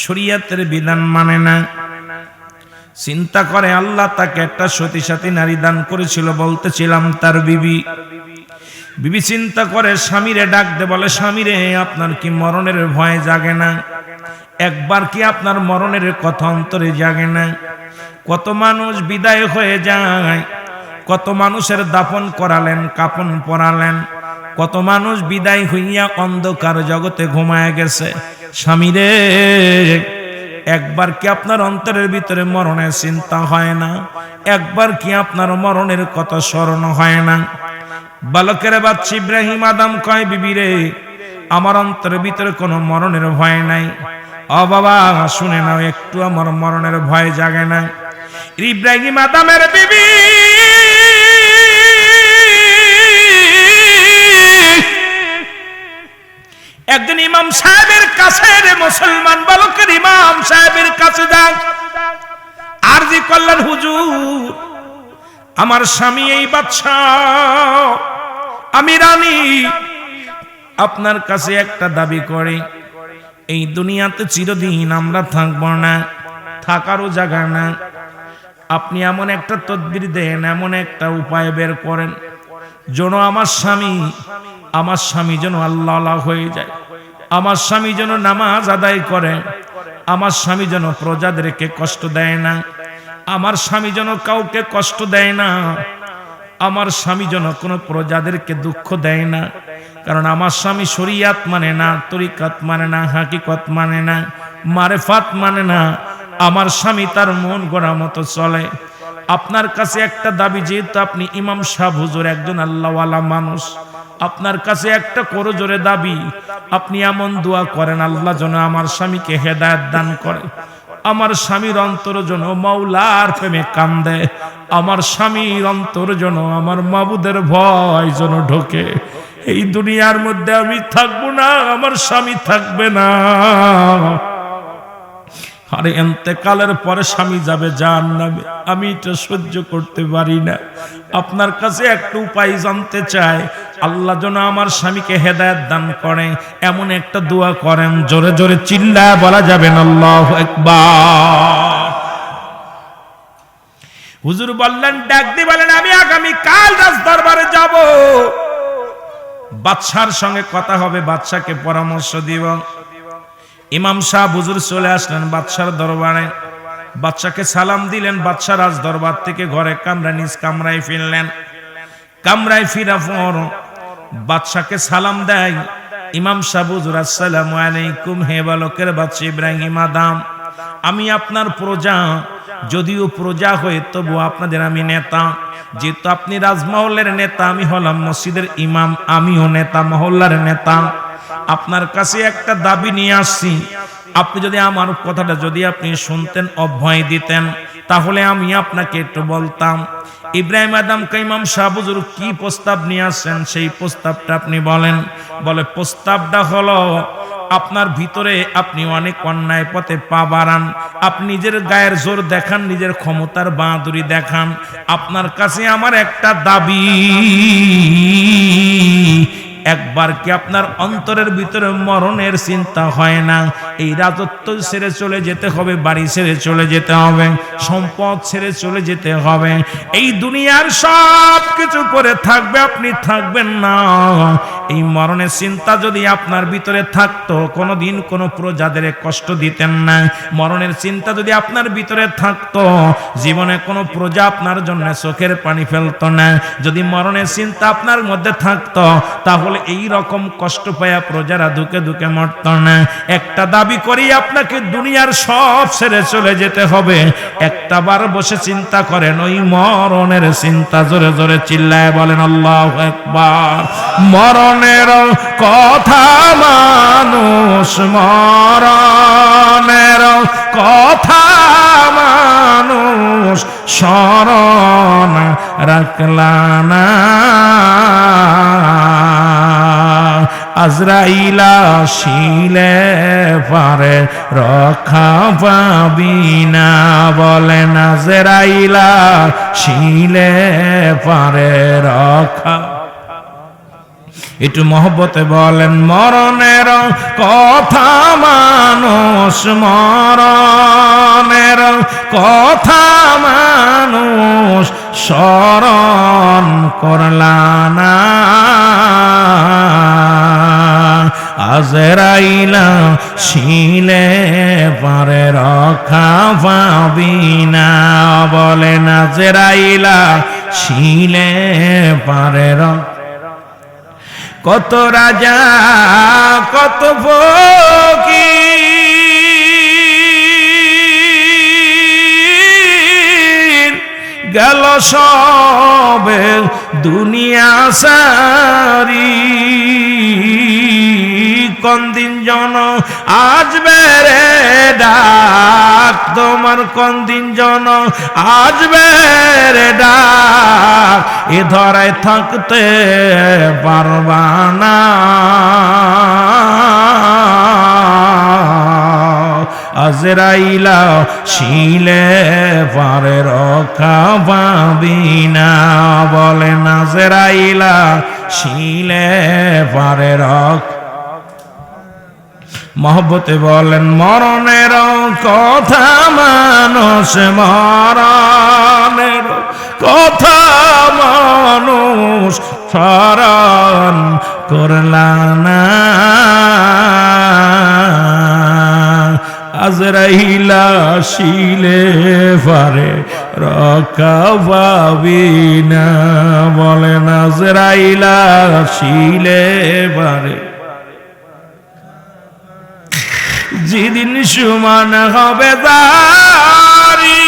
শরীয়তের বিধান মানে না। চিন্তা করে আল্লাহ তাকে একটা সতী সাথী নারী দান করেছিল, বলতেছিলাম তার বিবি। বিবি চিন্তা করে স্বামীরে ডাক দে, বলে স্বামীরে আপনার কি মরণের ভয় জাগে না? একবার কি আপনার মরণের কথা অন্তরে জাগে না? কত মানুষ বিদায় হয়ে যায়, কত মানুষের দাফন করালেন, কাফন পরালেন, কত মানুষ বিদায় হইয়া অন্ধকার জগতে ঘুমায় গেছে। স্বামীরে একবার কি আপনার অন্তরের ভিতরে মরণের চিন্তা হয় না? একবার কি আপনার মরণের কথা স্মরণ হয় না? বালকের বাচ্চা ইব্রাহিম আদম কয়, বিবি রে আমার অন্তরের ভিতরে কোনো মরণের ভয় নাই। ও বাবা শুনে নাও, একটু আমার মরণের ভয় জাগে না। ইব্রাহিম আদমের বিবি একদিন ইমাম সাহেবের কাছে, মুসলমান বালকের ইমাম সাহেবের কাছে যান, আরজি করলেন, হুজুর আমার স্বামী এই বাদশাহ, আমি রানী, আপনার কাছে একটা দাবি করে, এই দুনিয়াতে চিরদিন আমরা থাকবো না, থাকারও জায়গা না। আপনি এমন একটা তদবির দেন, এমন একটা উপায় বের করেন যেন আমার স্বামী যেন আল্লাহ হয়ে যায়, আমার স্বামী যেন নামাজ আদায় করে, আমার স্বামী যেন প্রজাদেরকে কষ্ট দেয় না, আমার স্বামী যেন কাউকে কষ্ট দেয় না, আমার স্বামী যেন কোনো প্রজাদেরকে দুঃখ দেয় না। কারণ আমার স্বামী শরিয়াত মানে না, তরিকাত মানে না, হাকিকত মানে না, মারেফাত মানে না। আমার স্বামী তার মন গড়া মতো চলে। আপনার কাছে একটা দাবি, যেহেতু আপনি ইমাম সাহেব হুজুর একজন আল্লাহওয়ালা মানুষ, আপনার কাছে একটা করজোরে দাবি, আপনি এমন দোয়া করেন আল্লাহ যেন আমার স্বামীকে হেদায়েত দান করে, আমার স্বামীর অন্তর যেন মাওলার প্রেমে কান্দে, আমার স্বামীর অন্তর যেন আমার মাবুদের ভয় যেন ঢোকে। এই দুনিয়ার মধ্যে আমি থাকবো না, আমার স্বামী থাকবে না। আরে ইন্তেকালের পরে স্বামী যাবে জাহান্নামে, আমি এটা সহ্য করতে পারি না। আপনার কাছে একটা উপায় জানতে চাই, আল্লাহ যেন আমার স্বামীকে হেদায়েত দান করে, এমন একটা দোয়া করেন, জোরে জোরে চিল্লায় বলা যাবে না আল্লাহু আকবার। হুজুর বললেন, ডাক দিয়ে বলেন, আমি আগামী কাল রাজ দরবারে যাব, বাদশার সঙ্গে কথা হবে, বাদশাকে পরামর্শ দিব। ইমাম সাহেব হুজুর চলে আসলেন বাদশার দরবারে, বাদশাকে সালাম দিলেন। বাদশা রাজ দরবার থেকে ঘরে কামরায় নিজ কামরায় ফিরলেন। কামরায় ফিরা পর বাদশাকে সালাম দেয় ইমাম সাহেব, হুজুর আসসালামু আলাইকুম। হে বালকের বাদশা ইব্রাহিম আদম, আমি আপনার প্রজা, যদিও প্রজা হয়ে তবু আপনাদের আমি নেতা। যেহেতু আপনি রাজমহলের নেতা, আমি হলাম মসজিদের ইমাম, আমিও নেতা, মহল্লার নেতা। আপনার কাছে একটা দাবি নিয়ে আসছি, আপনি যদি আমার কথাটা যদি আপনি শুনতেন, অভয় দিতেন, তাহলে আমি আপনাকে একটু বলতাম। ইব্রাহিম আদম ইমাম সাহেব হুজুর কি প্রস্তাব নিয়ে আসছেন, সেই প্রস্তাবটা আপনি বলেন। বলে, প্রস্তাবটা হলো, আপনার ভিতরে আপনি অনেক অন্যায় পথে পা বাড়ান, আপনি নিজের গায়ের জোর দেখান, নিজের ক্ষমতার বাহাদুরি দেখান। আপনার কাছে আমার একটা দাবি, একবার কি আপনার অন্তরের ভিতরে মরণের চিন্তা হয় না? এই রাজত্ব ছেড়ে চলে যেতে হবে, বাড়ি ছেড়ে চলে যেতে হবে, সম্পদ ছেড়ে চলে যেতে হবে, এই দুনিয়ার সব কিছু পরে থাকবে, আপনি থাকবেন না। এই মরণের চিন্তা যদি আপনার ভিতরে থাকতো, কোনোদিন কোনো প্রজাদের কষ্ট দিতেন না। মরণের চিন্তা যদি আপনার ভিতরে থাকতো, জীবনে কোনো প্রজা আপনার জন্য চোখের পানি ফেলতো না। যদি মরণের চিন্তা আপনার মধ্যে থাকতো, তাহলে এই রকম কষ্ট পায়া প্রজারা দুকে দুকে মরত না। একটা দাবি করি, আপনাকে দুনিয়ার সব ছেড়ে চলে যেতে হবে। একটা বার বসে চিন্তা করেন, ওই মরণের চিন্তা। জোরে জোরে চিল্লায় বলেন আল্লাহু আকবার। মরণের কথা মানুষ, মরণের কথা মানুষ স্মরণ রাখলা না। আজরাইলা শিলে পারে রক্ষা পাবি না। বলেন, আজরাইলা শিলে পারে রক্ষা। একটু মহব্বতে বলেন, মরণের কথা মানুষ, মরণের কথা মানুষ স্মরণ করলা না। আজরাইলা শিলে পারে রক্ষা পাবি না। বলেন, আজরাইলা শিলে পারে রক্ষা। কত রাজা কত ফকির গেল সবে দুনিয়া সারি। কোন দিন জন আসবে রে ডাক তোমার, কোন দিন জন আসবে রে ডাক। এ ধরায় থাকতে পারবা না। আজরাইলা শিলে পারে রক্ষা পাবি না। বলেন, আজরাইলা শিলে পারে রক্ষা। মহব্বতে বলেন, মরণের কথা মানুষ, মরণের কথা মানুষ স্মরণ করলা না। আজরাইলা শিলে পারে রক্ষা পাবি না। বলেন, আজরাইলা শিলে পারে। যেদিন সমান হবে দারি,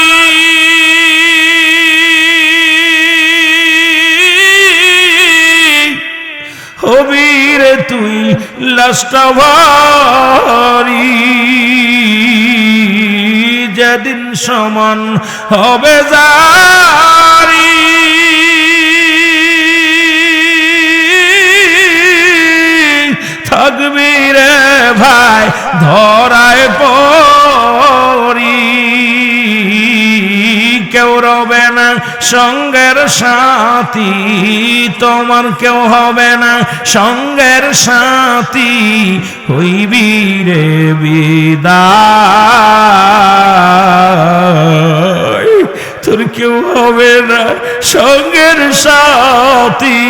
হবি রে তুই লাস্টভারি। যেদিন সমান হবে দারি, থাকবি রে ভাই ধরায় পড়ি। কেউ রবে না সঙ্গের সাথী, তোমার কেউ হবে না সঙ্গের সাথী। হইবি রে বিদায়, তোর কেউ হবে না সঙ্গের সাথী,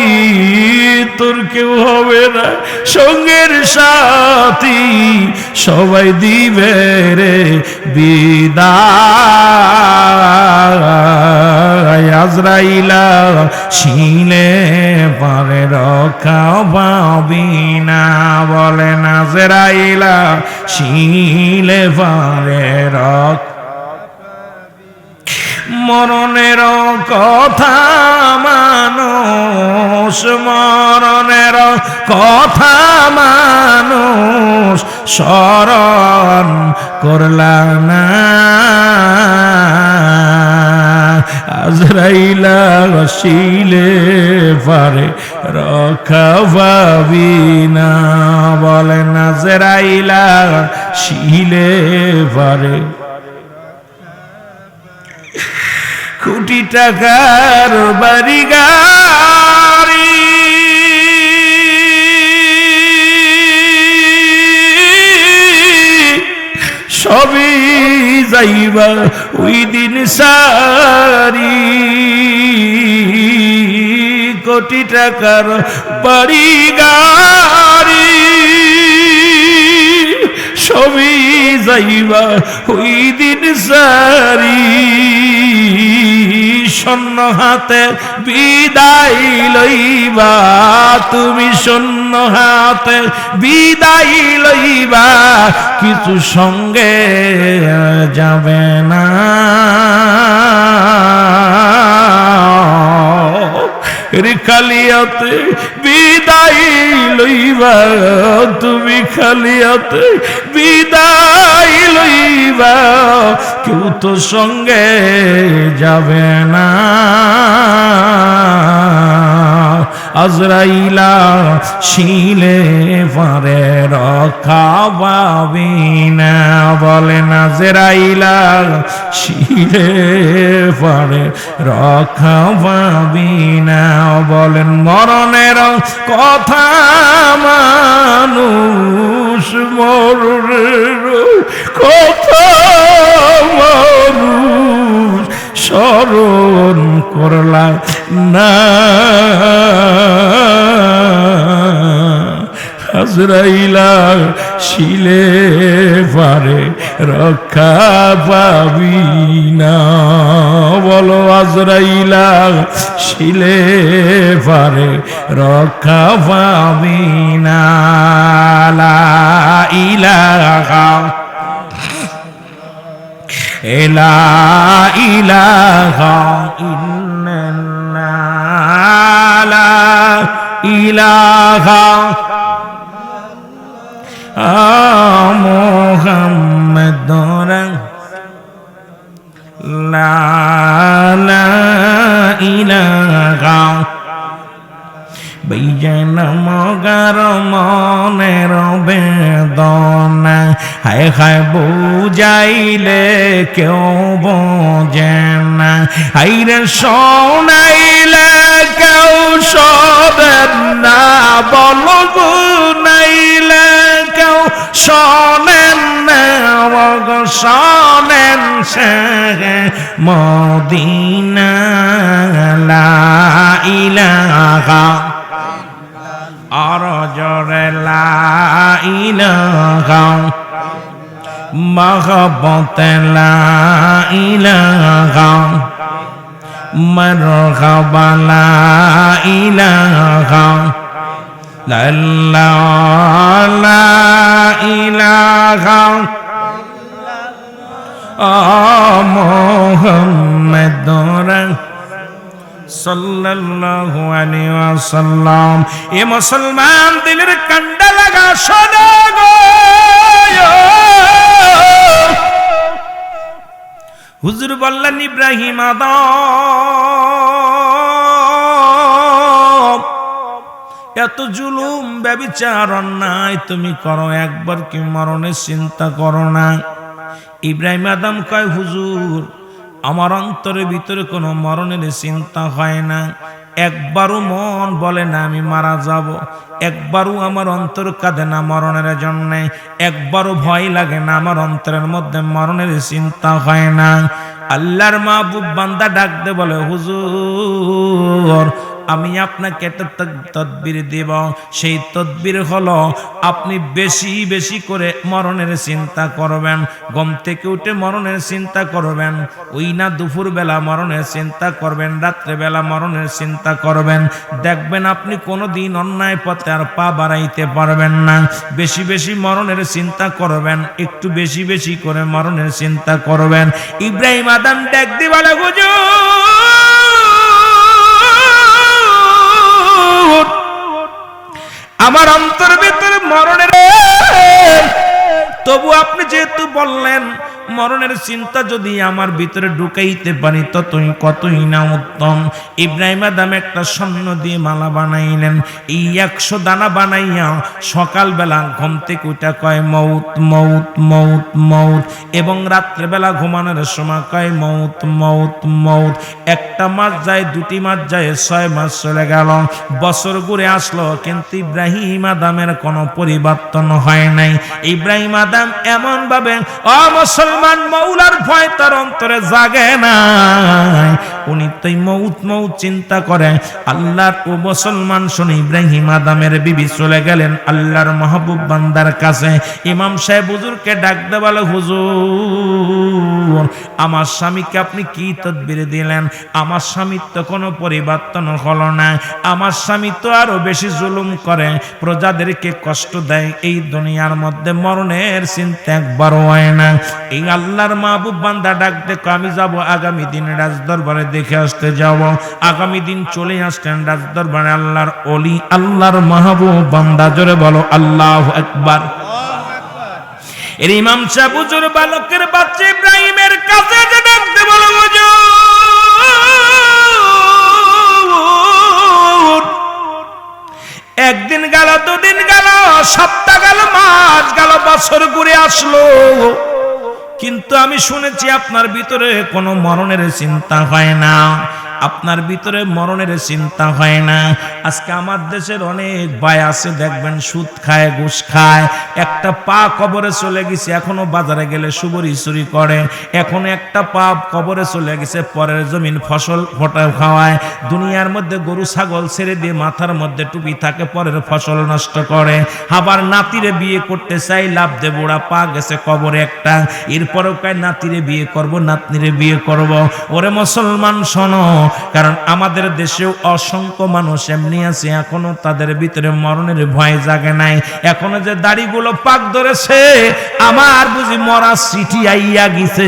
তোর কেউ হবে না সঙ্গের সাথী, সবাই দিবে রে বিদায়। আজরাইলা শিলে পারে রক্ষা পাবি না, বলেন আজরাইলা শিলে পারে রক্ষা। মরণের কথা মানুষ, মরণের কথা মানুষ স্মরণ করলা না, আজরাইলা শিলে পারে রক্ষা পাবি না, বলেন আজরাইলা শিলে পারে। কোটি টাকার বাড়ি গাড়ি সবই যাইবা ওই দিন সারি, কোটি টাকার বাড়ি গাড়ি সবই যাইবা ওই দিন সারি, শূন্য হাতে বিদায় লইবা তুমি, শূন্য হাতে বিদায় লইবা, কিছু সঙ্গে যাবে না। খালিয়াতে বিদায় লইবা তুমি, খালিয়াতে বিদায় লইবা, কেউ তো সঙ্গে যাবে না। আজরাইলা শিলে পারে রক্ষা পাবি না, বলেন আজরাইলা শিলে পারে রক্ষা পাবি না, বলেন মরণের কথা মানুষ, মরণের কথা মানুষ স্মরণ করলা না, আজরাইলা শিলে পারে রক্ষা পাবি না, বলো আজরাইলা শিলে পারে রক্ষা পাবি না। লা ইলাহা লা ইলাহা ইল্লাল্লাহ, লা ইলাহা মুহাম্মাদুর লা ইলাহা বেজনা মগার মনের বেদনা, হায় হায় বুঝাইলে কেউ বোঝে না, হাইরে শোনাইলে কেউ শোনেন না, বলো গুনাইলে কেউ শোনেন না, শোনেন সে মদিনা। লা ইলাহা আর জোরে লা ইলাহা, মহব্বতে লা ইলাহা, মারহাবা লা ইলাহা, লা ইলাহা মুহাম্মাদুর সাল্লাল্লাহু আলাইহি ওয়াসাল্লাম। এ মুসলমান দিলের কান্ডা লাগা শোনো গো, হুজুর বললেন ইব্রাহিম আদম এত জুলুম ব্যভিচার অন্যায় তুমি করো, একবার কি মরণের চিন্তা করো না? ইব্রাহিম আদম কয় হুজুর আমার অন্তরের ভিতরে কোনো মরণের চিন্তা হয় না, একবারও মন বলে না আমি মারা যাব, একবারও আমার অন্তর কাঁদে না মরণের জন্যে, একবারও ভয় লাগে না, আমার অন্তরের মধ্যে মরণের চিন্তা হয় না। আল্লাহর মাহবুব বান্দা ডাক দে বলে, হুজুর আমি আপনাকে একটা তদবির দেব। সেই তদবির হলো আপনি বেশি বেশি করে মরণের চিন্তা করবেন। ঘুম থেকে উঠে মরণের চিন্তা করবেন। ওই না দুপুর বেলা মরণের চিন্তা করবেন, রাত্রে বেলা মরণের চিন্তা করবেন। দেখবেন আপনি কোনোদিন অন্যায় পথে আর পা বাড়াইতে পারবেন না। বেশি বেশি মরণের চিন্তা করবেন, একটু বেশি বেশি করে মরণের চিন্তা করবেন। ইব্রাহিম আদম ডাক দিয়ে বলে, আমার অন্তর ভিতরে মরণের, তবু আপনি যেহেতু বললেন মরণের চিন্তা যদি আমার ভিতরে ঢুকাইতে পারি ততই কতই না উত্তম। ইব্রাহিম আদম একটা স্বর্ণ দিয়ে মালা বানাইলেন। এই 100 দানা বানাইয়া সকালবেলা ঘুম থেকে উঠা কয় মৌত মৌত মৌত মৌত, এবং রাত্রেবেলা ঘুমানোর সময় কয় মৌত মৌত মৌত। একটা মাস যায়, 2টি মাস যায়, 6 মাস চলে গেল, বছর ঘুরে আসলো, কিন্তু ইব্রাহিম আদমের কোনো পরিবর্তন হয় নাই। ইব্রাহিম আদম এমন ভাবে মুসলমান মৌলার ভয় তার অন্তরে জাগে নাই। উনি তো মৌত মৌত চিন্তা করে। আল্লাহর ও মুসলমান শুনে ইব্রাহিম আদমের বিবি চলে গেলেন আল্লাহর মাহবুব বান্দার কাছে। ইমাম সাহেব হুজুরকে ডাক দে বলে, হুজুর আমার স্বামীকে আপনি কি তদবির দিলেন? আমার স্বামীর তো কোনো পরিবর্তন হলো না। আমার স্বামী তো আরো বেশি জুলুম করে, প্রজাদেরকে কষ্ট দেয়। এই দুনিয়ার মধ্যে মরণের চিন্তা একবারও হয় না। এই আল্লাহর মাহবুব বান্দা ডাক দেখো, আমি যাব আগামী দিন রাজদরবারে দেখে আসতে যাব। আগামী দিন চলে আসলেন রাজদরবারে আল্লাহর ওলি, আল্লাহর মাহবুব বান্দা। জোরে বলো আল্লাহু আকবার। এর ইমাম সাহেব হুজুর বালকের বাচ্চা ইব্রাহিমের কাছে ডাকতে বলো, হুজুর একদিন গেল, 2 দিন গেল, সপ্তাহ গেল, মাস গেল, বছর ঘুরে আসলো, কিন্তু আমি শুনেছি আপনার ভিতরে কোনো মরণের চিন্তা হয় না। আপনার ভিতরে মরণের চিন্তা হয় না। আজকে আমার দেশের অনেক ভাই আছে, দেখবেন সুদ খায়, ঘুষ খায়। একটা পা কবরে চলে গেছে, এখনো বাজারে গেলে সুবরি চুরি করে। এখনো একটা পা কবরে চলে গেছে, পরের জমিন ফসল ফটা খাওয়ায়। দুনিয়ার মধ্যে গরু ছাগল ছেড়ে দিয়ে মাথার মধ্যে টুপি থাকে, পরের ফসল নষ্ট করে। আবার নাতিরে বিয়ে করতে চাই, লাভ দে বুড়া পা গেছে কবরে একটা, এরপরেও কয় নাতিরে বিয়ে করব, নাতনিরে বিয়ে করব। ওরে মুসলমান শোনো, কারণ আমাদের দেশেও অসংখ্য মানুষ এমনি আছে এখনো তাদের ভিতরে মরণের ভয় জাগে নাই। এখনো যে দাড়িগুলো পাক ধরেছে, আমার বুঝি মরা চিঠি আইয়া গেছে,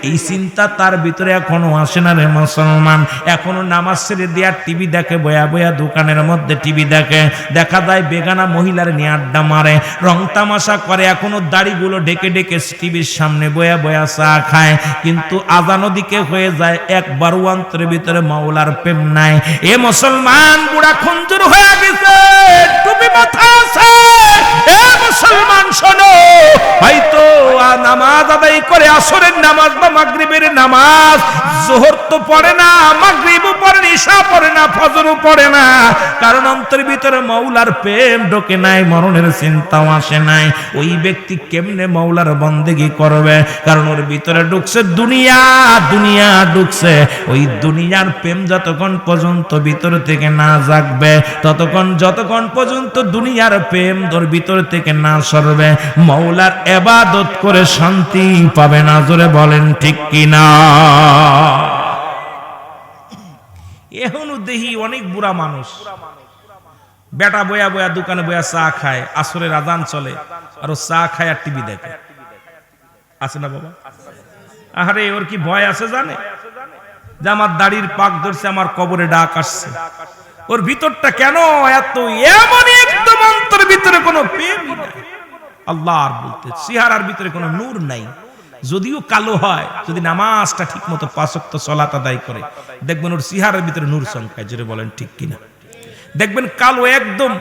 এই চিন্তা তার ভিতরে এখনো আসে না রে মুসলমান। এখনো নামাজ ছেড়ে দিয়া টিভি দেখে, বয়া বয়া দোকানের মধ্যে টিভি দেখে, দেখা যায় বেগানা মহিলার নিয়ে আড্ডা মারে, রং তামাশা করে। এখনো দাড়িগুলো ঢেকে ঢেকে টিভির সামনে বয়া বয়া চা খায়, কিন্তু আজানো দিকে হয়ে যায়, একবারও অন্তরের ভিতরে মাওলার প্রেম নাই। এ মুসলমান বুড়া খঞ্জুর হয়ে গেছে, টুপি মাথা আছে। এ মুসলমান শোনো, হয়তো নামাজ আদায় করে, আসরের নামাজ বা মাগরিবের নামাজ, যোহর তো পড়ে না, মাগরিবও পড়ে না, ইশা পড়ে না, ফজরও পড়ে না, কারণ অন্তরের ভিতরে মাওলার প্রেম ঢোকে নাই, মরণের চিন্তাও আসে নাই। ওই ব্যক্তি কেমনে মাওলার বন্দেগি করবে? কারণ ওর ভিতরে ঢুকছে দুনিয়া, দুনিয়া ঢুকছে। ওই দুনিয়ার প্রেম যতক্ষণ পর্যন্ত ভিতর থেকে না জাগবে, যতক্ষণ পর্যন্ত দুনিয়ার প্রেম তোর ভিতর থেকে না সরবে, মাওলার ইবাদত করে শান্তি পাবে না। জোরে বলেন ঠিক কিনা? এখনো দেখি অনেক বুড়া মানুষ, বেটা বয়া বয়া দোকানে বয়া চা খায়, আসরের আজান চলে, আর চা খায় আর টিভি দেখে। আছে না বাবা? আরে ওর কি ভয় আছে জানে যে আমার দাড়ির পাক ধরছে, আমার কবরে ডাক আসছে? ওর ভিতরটা কেন এত এমন একদম অন্তরের ভিতরে কোনো প্রেমই নাই। আল্লাহর বলতে চেহারার ভিতরে কোনো নূর নাই। যদিও কালো হয়, যদি নামাজটা ঠিক মতো 5 ওয়াক্ত সালাত আদায় করে, দেখবেন ওর চেহারার ভিতরে নূর চমকায়। জোরে বলেন ঠিক কিনা? দেখবেন কালো, একদম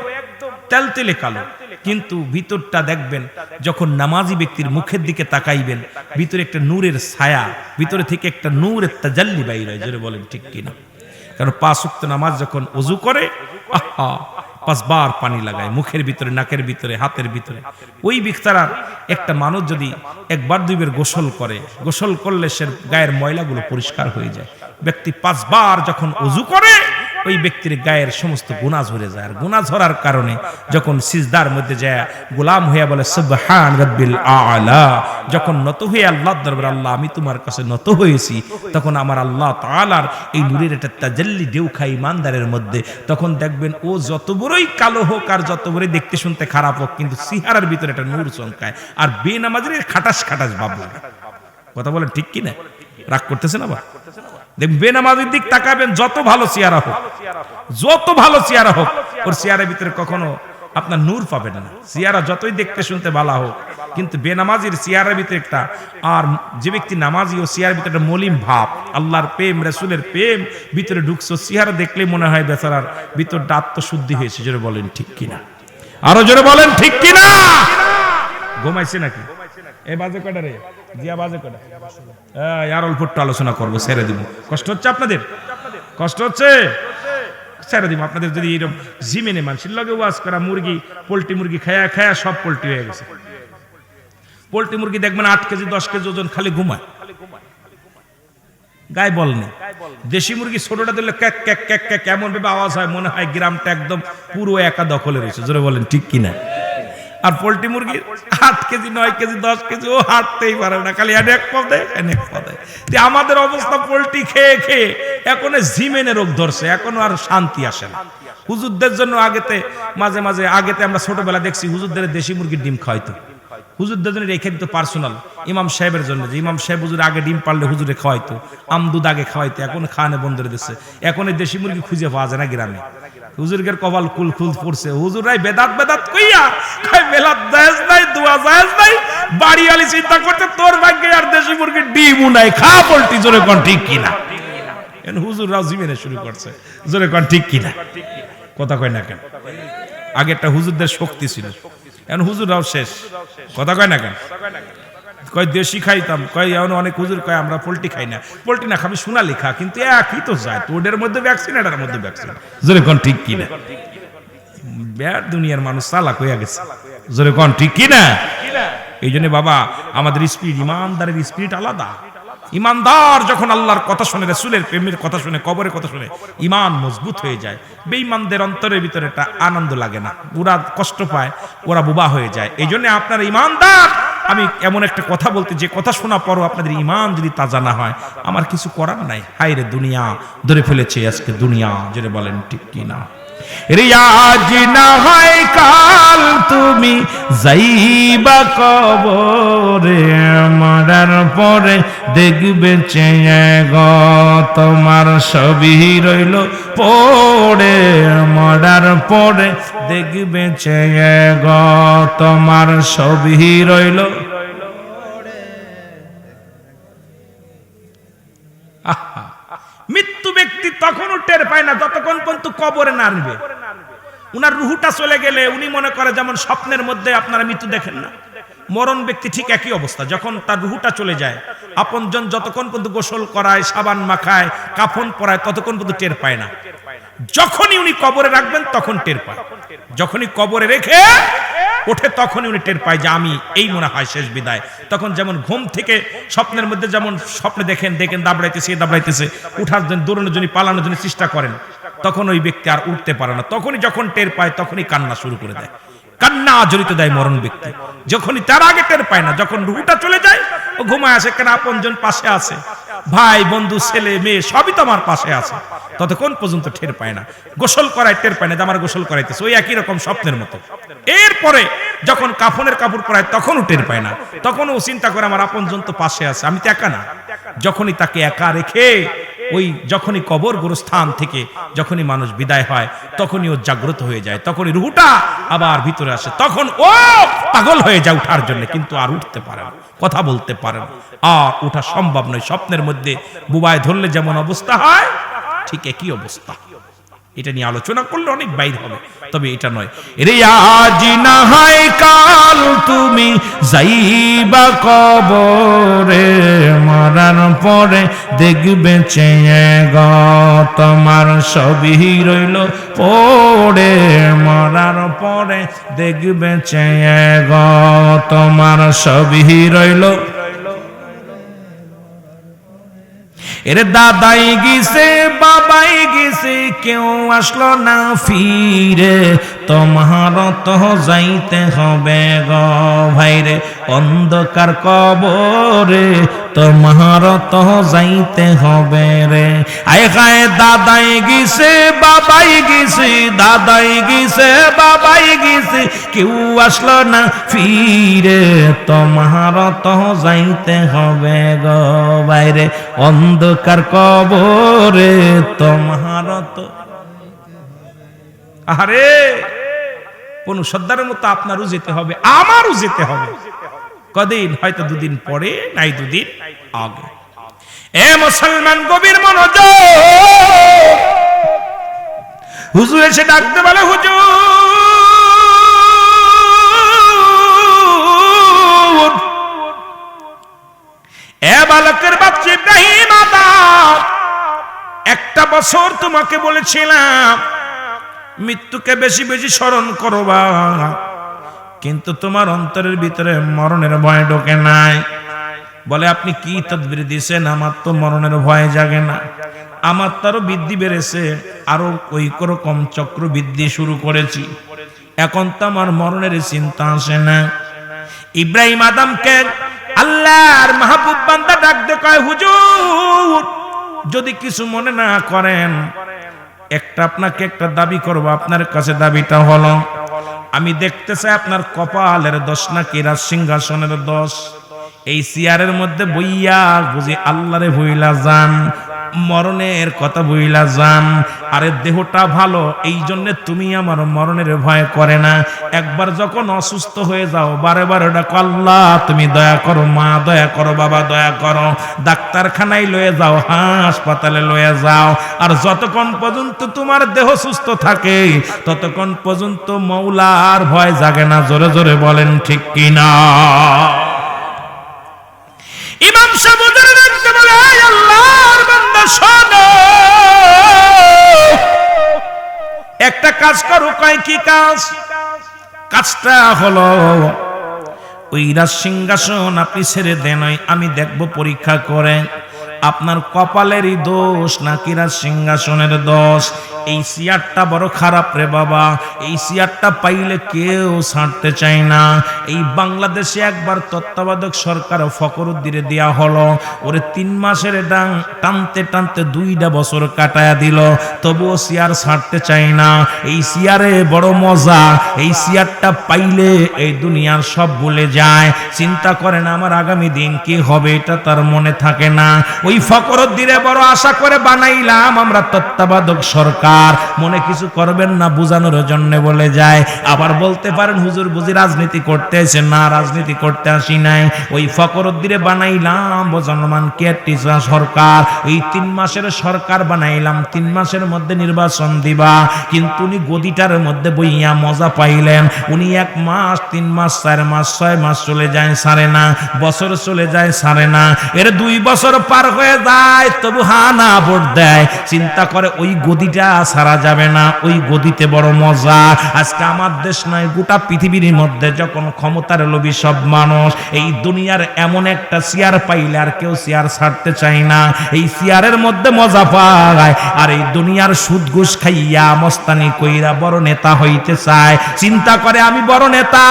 তেলতেলে কালো, কিন্তু ভিতরটা দেখবেন যখন নামাজি ব্যক্তির মুখের দিকে তাকাইবেন, ভিতরে একটা নূরের ছায়া, ভিতরে থেকে একটা নূরের তাজাল্লি বাইর হয়। জোরে বলেন ঠিক কিনা? কারণ 5 ওয়াক্ত নামাজ যখন ওযু করে, আহা 5 বার পানি লাগায় মুখের ভিতরে, নাকের ভিতরে, হাতের ভিতরে। ওই ব্যক্তির একটা মানুষ যদি 1 বার 2 বার গোসল করে, গোসল করলে সে গায়ের ময়লাগুলো পরিষ্কার হয়ে যায়। ব্যক্তি 5 বার যখন ওযু করে ওই ব্যক্তির গায়ের সমস্ত গুনাহ ঝরে যায়। আর গুনাহ ঝরার কারণে যখন সিজদার মধ্যে যায় গোলাম হইয়া বলে সুবহান রাব্বিল আ'লা, যখন নত হয়ে আল্লাহর দরবারে আল্লাহ আমি তোমার কাছে নত হয়েছি, তখন আমার আল্লাহ তাআলার এই নূরের একটা তাজাল্লি ঢেউ খায় ইমানদারের মধ্যে। তখন দেখবেন ও যত বড়ই কালো হোক আর যত বড়ই দেখতে শুনতে খারাপ হোক, কিন্তু চেহারার ভিতরে একটা নূর চমকায়। আর বেনামাজির খাটাস খাটাস ভাব লাগে। কথা বলেন ঠিক কি না? রাগ করতেছেন আবার? দেখবেন বেনামাজির দিক তাকাবেন, যত ভালো চেহারা হোক, যত ভালো চেহারা হোক, ওর চেহারার ভিতরে কখনো আপনার নূর পাবেন না। চেহারা যতই দেখতে শুনতে ভালো হোক, কিন্তু বেনামাজির চেহারার ভিতরে একটা, আর যে ব্যক্তি নামাজি ও চেহারার ভিতরে একটা মলিন ভাব, আল্লাহর প্রেম রাসূলের প্রেম ভিতরে ঢুকছে, চেহারা দেখলেই মনে হয় বেচারার ভিতরটা আত্মশুদ্ধি হয়েছে। জোরে বলেন ঠিক কিনা? আরো জোরে বলেন ঠিক কিনা? ঘুমাইছে নাকি? এই বাজে কয়টা রে? জিয়া বাজে কয়টা? আর অল্প একটু আলোচনা করবো, ছেড়ে দিব। কষ্ট হচ্ছে আপনাদের? কষ্ট হচ্ছে? ছেড়ে দিব। আপনাদের যদি এরকম জিমেনে মানুষের লগে ওয়াজ করা, মুরগি পোল্ট্রি মুরগি খায়া খায়া সব পোল্ট্রি হয়ে গেছে। পোল্ট্রি মুরগি দেখবেন 8 কেজি 10 কেজি ওজন, খালি ঘুমায়, গায়ে বল নেই। দেশি মুরগি ছোটটা দিলে ক্যাক ক্যাক ক্যাক ক্যাক এমন ভাবে আওয়াজ হয় মনে হয় গ্রামটা একদম পুরো একা দখলে রয়েছে। জোরে বলেন ঠিক কিনা? আর পোল্ট্রি মুরগি 8 কেজি 9 কেজি 10 কেজি ও হাঁটতেই পারে না, খালি এক পদে এক পদে। আমাদের অবস্থা পোল্ট্রি খেয়ে খেয়ে এখন জিমেনে রোগ ধরছে, এখনো আর শান্তি আসে না। হুজুরদের জন্য আগেতে মাঝে মাঝে আগেতে আমরা ছোটবেলা দেখছি হুজুরদের দেশি মুরগির ডিম খাওয়াইতো। হুজুরদের জন্য রেখে দিত পার্সোনাল, ইমাম সাহেবের জন্য, যে ইমাম সাহেব হুজুর আগে ডিম পারলে হুজুরে খাওয়াইতো, আমদুদ আগে খাওয়াইতো, এখন খাওয়ানো বন্ধ করে দিচ্ছে। এখন এই দেশি মুরগি খুঁজে পাওয়া যায় না গ্রামে। হুজুরের কপাল কুল খুল পড়ছে, হুজুরাই বেদাত বেদাত কইয়া কই বেলাত জায়েজ নাই, দুয়া জায়েজ নাই, বাড়ি আলি চিন্তা করতে তোর ভাগ্যে আর দেশি মুরগির ডিমও নাই, খা পোল্ট্রি। জোরে কোন ঠিক কিনা? এন হুজুররাও জিমেনে শুরু করছে। জোরে কোন ঠিক কিনা? কথা কয় না কেন? আগে একটা হুজুরদের শক্তি ছিল, এখন হুজুররাও শেষ। কথা কয় না কেন? কয় দেশি খাইতাম, কয় এখন অনেক হুজুর কয় আমরা পোল্ট্রি খাই না। পোল্ট্রি না খাবি সোনালি খা, কিন্তু একই তো যায়, তো ওদের মধ্যে ভ্যাকসিন এটার মধ্যে ভ্যাকসিন। জোরে কোন ঠিক কিনা? বেয়ার দুনিয়ার মানুষ চালাক হয়ে গেছে। জোরে কোন ঠিক কিনা? এই জন্য বাবা আমাদের স্পিরিট, ইমানদারের স্পিরিট আলাদা। ইমানদার যখন আল্লাহর কথা শুনে, রাসূলের প্রেমের কথা শুনে, কবরের কথা শুনে, ইমান মজবুত হয়ে যায়। বেঈমানদের অন্তরের ভিতরে একটা আনন্দ লাগে না, ওরা কষ্ট পায়, ওরা বোবা হয়ে যায়। এই জন্য আপনার ইমানদার, আমি এমন একটা কথা বলতে, যে কথা শোনা পরও আপনাদের ইমান যদি তাজা না হয়, আমার কিছু করার নাই। হায় রে দুনিয়া ধরে ফেলেছে আজকে দুনিয়া। জোরে বলেন ঠিক কিনা? রিয়াজ না হয় কাল তুমি যাইবা কবরে, মরার পরে দেখবে চেয়ে গো তোমার ছবি রইল পড়ে, মরার পরে দেখবে চেয়ে গো তোমার ছবি রইল। মৃত্যু ব্যক্তি তখনও টের পায় না যতক্ষণ পর্যন্ত কবরে না আনবে। উনার রুহুটা চলে গেলে উনি মনে করে, যেমন স্বপ্নের মধ্যে আপনারা মৃত্যু দেখেন না, মরণ ব্যক্তি ঠিক একই অবস্থা। যখন তার রুহুটা চলে যায়, আপনজন যতক্ষণ পর্যন্ত গোসল করায়, সাবান মাখায়, কাফন পরায়, ততক্ষণ পর্যন্ত টের পায় না। যখনই উনি কবরে রাখবেন তখন টের পায়। যখনই কবরে রেখে ওঠে তখনই উনি টের পায় যে আমি এই মনে হয় শেষ বিদায়। তখন যেমন ঘুম থেকে স্বপ্নের মধ্যে যেমন স্বপ্নে দেখেন দাবড়াইতেছে দাবড়াইতেছে, উঠার জন্য, দৌড়ানোর জন্য, পালানোর জন্য চেষ্টা করেন, তখন ওই ব্যক্তি আর উঠতে পারে না। তখনই যখন টের পায় তখনই কান্না শুরু করে দেয়, কান্না জড়িত দেয় মরণ ব্যক্তি। যখনই তার আগে টের পায় না, যখন রুহুটা চলে যায় ও ঘুমায় আসে, কেন আপনজন পাশে আছে, ভাই বন্ধু ছেলে মেয়ে সবই তো আমার পাশে আছে, ততক্ষণ পর্যন্ত টের পায় না। গোসল করায় টের পায় না যে আমার গোসল করাইতেছে, ওই একই রকম স্বপ্নের মতো। এরপরে যখন কাফনের কাপড় পরায় তখনও টের পায় না, তখনও চিন্তা করে আমার আপনজন তো পাশে আছে, আমি তো একা না। যখনই তাকে একা রেখে ওই যখনই কবর গোরস্থান থেকে যখনই মানুষ বিদায় হয়, তখনই ও জাগ্রত হয়ে যায়, তখনই রুহুটা আবার ভিতরে আসে, তখন ও পাগল হয়ে যায় উঠার জন্য, কিন্তু আর উঠতে পারে না, কথা বলতে পারে না, আর ওঠা সম্ভব নয়। স্বপ্নের মধ্যে বুবায় ধরলে যেমন অবস্থা হয়, ঠিক একই অবস্থা। এটা নিয়ে আলোচনা করলে অনেক বাইর হবে, তবে এটা নয়। রিয়াজ না হয় কাল তুমি যাইবা কবরে, মরার পরে দেখবে চেয়ে গো তোমার ছবি রইল পড়ে। পরে দেখবে চেয়ে গো তোমার সবই রইল। এর দাদাই গেছে বাবাই গেছে কেউ আসলো না ফিরে, তোমার তো যাইতে হবে গো ভাইরে অন্ধকার কবরে, তোমার তো যাইতে হবে রে। আয় গায়ে দাদাই গেছে বাবাই গেছে, দাদাই গেছে বাবাই গেছে কেউ আসলো না ফিরে, তোমার তো যাইতে হবে গো ভাইরে অন্ধকার কবরে, তোমার তো। আরে কোন সর্দারের মতো আপনারও যেতে হবে আমারও যেতে হবে, কদিন হয়তো দুদিন পরে নাই দুদিন আগে। এ মুসলমান গভীর মনোযোগ, হুজুর এসে ডাকতে বলে হুজুর এ বালকের বাচ্চা ইব্রাহিম আদম, একটা বছর তোমাকে বলেছিলাম মৃত্যুকে বেশি বেশি স্মরণ করবা, কিন্তু তোমার অন্তরের ভিতরে মরণের ভয় ঢোকে নাই। বলে আপনি কি তদবির দিয়েছেন, আমার তো মরণের ভয় জাগে না, আমার তো আরো বৃদ্ধি বেড়েছে, আরো ওই রকম চক্র বৃদ্ধি শুরু করেছি, এখন তো আমার মরণের চিন্তা আসে না। ইব্রাহিম আদমকে আল্লাহর মাহবুব বান্দা ডাকতে কয় হুজুর যদি কিছু মনে না করেন একটা আপনাকে একটা দাবি করব, আপনার কাছে দাবিটা হলো আমি দেখতে চাই আপনার কপালের দোষ নাকি রাজ সিংহাসনের দোষ। এই চেয়ারের মধ্যে বইয়া বুঝি আল্লাহরে ভুইলা যান, মরণের কথা ভুইলা যান। আরে দেহটা ভালো এই জন্য তুমি আমার মরণের ভয় করে না, একবার যখন অসুস্থ হয়ে যাও বারে বারে ডাকো আল্লাহ তুমি দয়া করো, মা দয়া করো, বাবা দয়া করো, ডাক্তারখানায় লয়ে যাও, হাসপাতালে লয়ে যাও। আর যতক্ষণ পর্যন্ত তোমার দেহ সুস্থ থাকে ততক্ষণ পর্যন্ত মওলার ভয় জাগে না। জোরে জোরে বলেন ঠিক কিনা? ইমাম সাহেব দেখতে বলে আল্লাহর বান্দা শোনো একটা কাজ করো। কয় কি কাজ? কাজটা হলো ওই রাজ সিংহাসন আপনি ছেড়ে দেন, আমি দেখব পরীক্ষা করে আপনার কপালেরই দোষ নাকি রাজ সিংহাসনের দোষ। এই চেয়ারটা বড় খারাপ রে বাবা, এই চেয়ারটা পাইলে কেউ ছাড়তে চায় না। এই বাংলাদেশে একবার তত্ত্বাবধায়ক সরকার ফখরুদ্দিনে দেয়া হলো, ওরে 3 মাসের ডাং টানতে টানতে 2টা বছর কাটায়া দিল, তবুও চেয়ার ছাড়তে চায় না। এই চেয়ারে বড় মজা, এই চেয়ারটা পাইলে এই দুনিয়ার সব ভুলে যায়, চিন্তা করেন আমার আগামী দিন কি হবে এটা তার মনে থাকে না। ওই ফখরুদ্দিনে বড় আশা করে বানাইলাম আমরা তত্ত্বাবধায়ক সরকার, মনে কিছু করবেন না বোঝানোর জন্য বলে যায়। আবার বলতে পারেন হুজুর বুঝি রাজনীতি করতে আসেন, না রাজনীতি করতে আসি নাই, ওই ফখরুদ্দিনে বানাইলাম বোঝানোমান কেয়ারটেকার সরকার। এই 3 মাসের সরকার বানাইলাম, 3 মাসের মধ্যে নির্বাচন দিবা, কিন্তু উনি গদিটার মধ্যে বইয়া মজা পাইলেন। উনি 1 মাস 3 মাস 4 মাস 6 মাস চলে যায় সারে না, বছর চলে যায় সারে না, এর 2 বছর পার হয়ে যায় তবু হানা ভোট দেয়। চিন্তা করে ওই গদিটা ছাড়া যাবে না, ওই গদিতে বড় মজা। আজকে আমার দেশ নয় গোটা পৃথিবীর মধ্যে যখন ক্ষমতার লোভী সব মানুষ এই দুনিয়ার এমন একটা চেয়ার পাইলে আর কেউ চেয়ার ছাড়তে চায় না, এই চেয়ারের মধ্যে মজা পায়। আর এই দুনিয়ার সুদ ঘুষ খাইয়া মস্তানি কইরা বড় নেতা হইতে চায়। চিন্তা করে আমি বড় নেতা,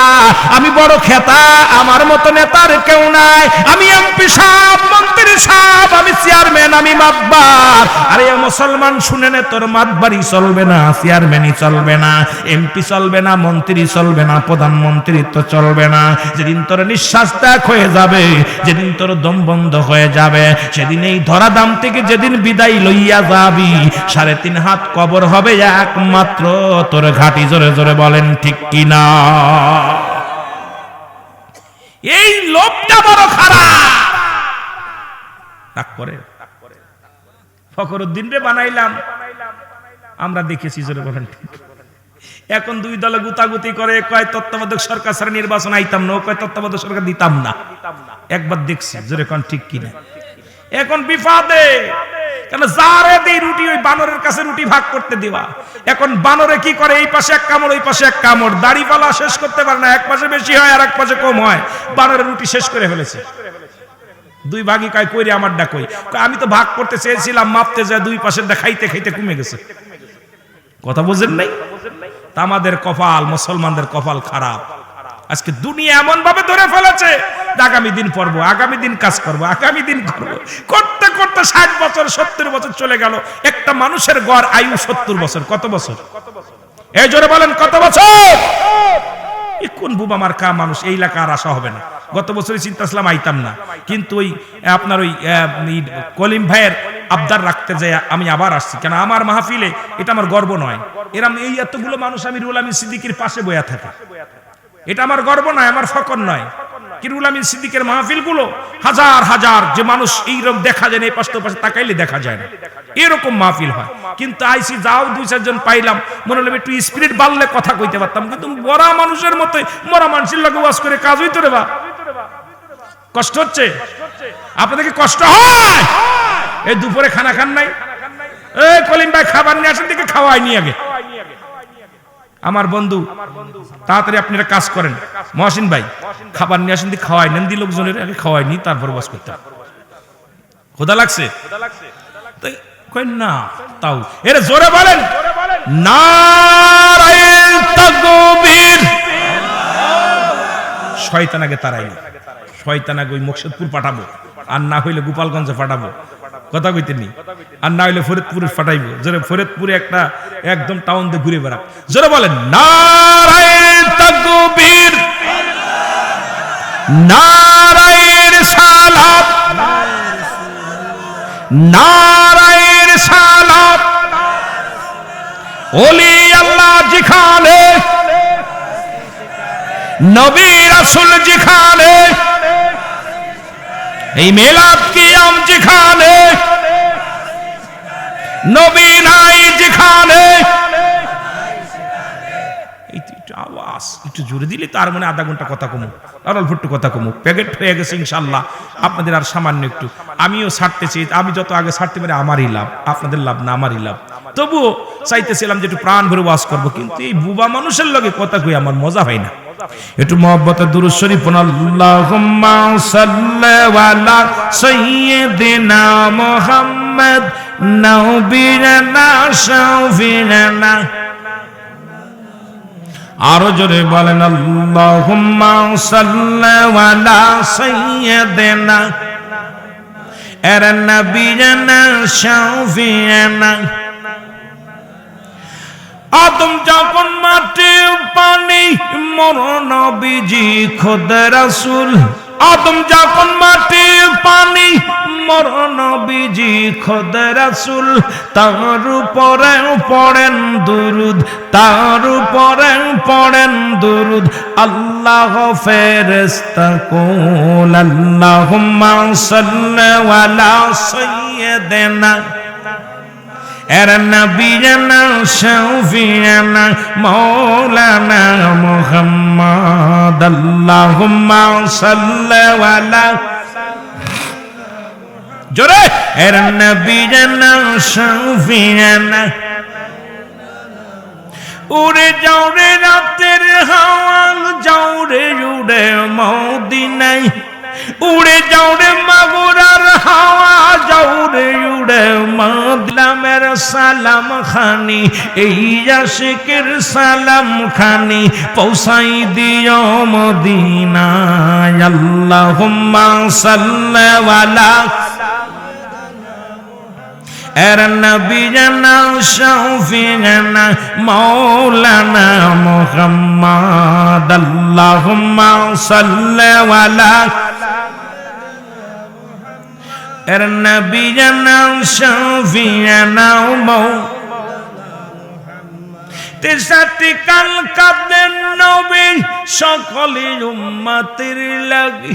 আমি বড় খেতা, আমার মতো নেতার কেউ নাই, আমি এমপি সাহেব, মন্ত্রী সাহেব, আমি চেয়ারম্যান, আমি মাতবার। আরে মুসলমান শুনে নে, তোর মাতবাড়ি চলবে না, চেয়ারম্যানই চলবে না, এমপি চলবে না, মন্ত্রী চলবে না, প্রধানমন্ত্রী তো চলবে না। যেদিন তোর নিঃশ্বাস ত্যাগ হয়ে যাবে, যেদিন তোর দম বন্ধ হয়ে যাবে, সেদিন এই ধরাধাম থেকে যেদিন বিদায় লইয়া যাবি 3.5 হাত কবর হবে একমাত্র তোর ঘাটি। জোরে জোরে বলেন ঠিক কিনা? এই লোকটা বড় খারাপ। রাগ করে ফখরুদ্দিন রে বানাইলাম আমরা দেখেছি, জোরে বলেন ঠিক। এখন 2 দলে গুতাগুতি করে, কয় তত্ত্বাবধায়ক সরকার ছাড়া নির্বাচন আইতাম না, কয় তত্ত্বাবধায়ক সরকার দিতাম না। একবার দেখছি, জোরে কোন ঠিক কিনা? এখন বিপদে কেন যারে দেই রুটি ওই বানরের কাছে রুটি ভাগ করতে দিবা। এখন বানরে কি করে, এই পাশে এক কামড় ওই পাশে এক কামড়, দাড়িপালা শেষ করতে পারে না, এক পাশে বেশি হয় আর এক পাশে কম হয়, বানরের রুটি শেষ করে ফেলেছে। দুই ভাগই কয় কইরে আমারটা কই, আমি তো ভাগ করতে চেয়েছিলাম, মাপতে যায় দুই পাশেরটা খাইতে খাইতে কমে গেছে। কথা বুঝেন নাই? তা আমাদের কপাল, মুসলমানদের কপাল খারাপ। আজকে দুনিয়া এমন ভাবে ধরে ফেলেছে, আগামী দিন পড়বো, আগামী দিন কাজ করবো, আগামী দিন করবো, করতে করতে 60 বছর 70 বছর চলে গেল। একটা মানুষের গড় আয়ু 70 বছর। কত বছর? এই জোরে বলেন কত বছর? কোন বুবা মার্কা মানুষ, এই এলাকা আর আসা হবে না। গত বছরই চিন্তা ছিলাম আইতাম না, কিন্তু ওই আপনার ওই কলিম ভাইয়ের আবদার রাখতে যাই আমি আবার আসছি। কেন আমার মাহফিলে এটা আমার গর্ব নয়, এরম এই এতগুলো মানুষ আমি রুহুল আমিন সিদ্দিকীর পাশে বইয়া থাকে, এটা আমার গর্ব নয়, আমার ফকর নয়। কি রুহুল আমিন সিদ্দিকের মাহফিল গুলো হাজার হাজার যে মানুষ এইরকম দেখা যায় না, এই পাশে পাশে তাকাইলে দেখা যায় না, এরকম মাহফিল হয়। কিন্তু আইসি যাও 2-4 জন পাইলাম, মনে হলো একটু স্পিরিট বাড়লে কথা কইতে পারতাম, কিন্তু মরা মানুষের মতো মরা মানুষের লাগে ওয়াজ করে কাজ হইতো রে বা। কষ্ট হচ্ছে আপনাদের? কি কষ্ট হয়? এই দুপুরে খানা খান নাই? এই কলিম ভাই খাবার নিয়ে আসেন, দিকে খাওয়াইনি আগে। আমার বন্ধু তাড়াতাড়ি আপনারা কাজ করেন, মহসিন ভাই খাবার নিয়ে আসেন, খাওয়াই নেন, দি লোকজনের আগে খাওয়াইনি, তারপর বাস করতে। ক্ষুধা লাগছে কই না? তাও এর জোরে বলেন নারায়ে তাকবীর। শয়তান আগে তারাই, শয়তান আগে ওই মুকসেদপুর পাঠাবো, আর না হইলে গোপালগঞ্জে পাঠাবো, কথা কইতেনি, আর না হইলে ফরিদপুরে পাঠাইবো। জোরে ফরিদপুরে একটা একদম টাউন দিয়ে ঘুরে বেড়াক। জোরে বলেন নারায়ে তাকবীর, নারায়ে রিসালাত, নারায়ে রিসালাত। ওলি আল্লাহ যেখানে, নবী রাসূল যেখানে, এই মিলাদ কিয়াম যেখানে, নবী নাই যেখানে। একটু আওয়াজ একটু জোরে দিলে তার মানে আধা ঘন্টা কথা কমুক, আর অল্প একটু কথা কমুক। প্যাকেট হয়ে গেছে ইনশাল্লাহ, আপনাদের আর সামান্য একটু। আমিও ছাড়তেছি, আমি যত আগে ছাড়তে পারি আমারই লাভ, আপনাদের লাভ না আমারই লাভ। তবুও চাইতেছিলাম যে একটু প্রাণ ভরে ওয়াজ করবো, কিন্তু এই বুবা মানুষের লগে কথা কই আমার মজা হয় না। একটু মহব্বতে দুরূদ শরীফ পড়ুন। আল্লাহুম্মা সাল্লি আলা সাইয়্যিদিনা মুহাম্মদ নবিয়িনা শাফিনা। আরো জোরে বলেন আল্লাহুম্মা সাল্লি আলা সাইয়্যিদিনা নবিয়িনা শাফিনা। আদম যখন মাটি পানি মোর নবীজি খোদা রাসূল, আদম যখন মাটি পানি মোর নবীজি খোদা রাসূল, তার উপরে পড়েন দুরুদ, তার উপরে পড়েন দুরুদ। আল্লাহ ফেরেশতা কুল আল্লাহুম্মা সাল্লি আলা সাইয়্যিদিনা নবিয়িনা শাফিনা মাওলানা মুহাম্মদ। আল্লাহুম্মা সাল্লি আলা জোরে নবিয়িনা শাফিনা। উড়ে যাও রে রাতের হাওয়া, যাও রে উড়ে মদিনায়, উড়ে যাও রে মাগুরার হাওয়া, যাও রে উড়ে মদিনামের সালাম খানি, এই আশিকের সালাম খানি পৌঁছাই দিও মদিনায়। আল্লাহুম্মা সাল্লি আলা নবিয়িনা শাফিনা মাওলানা মুহাম্মদ। আল্লাহুম্মা সাল্লি আলা নবিয়িনা শাফিনা তেসাতি কাল কাঁদেন নবী সকলে উম্মতের লাগি,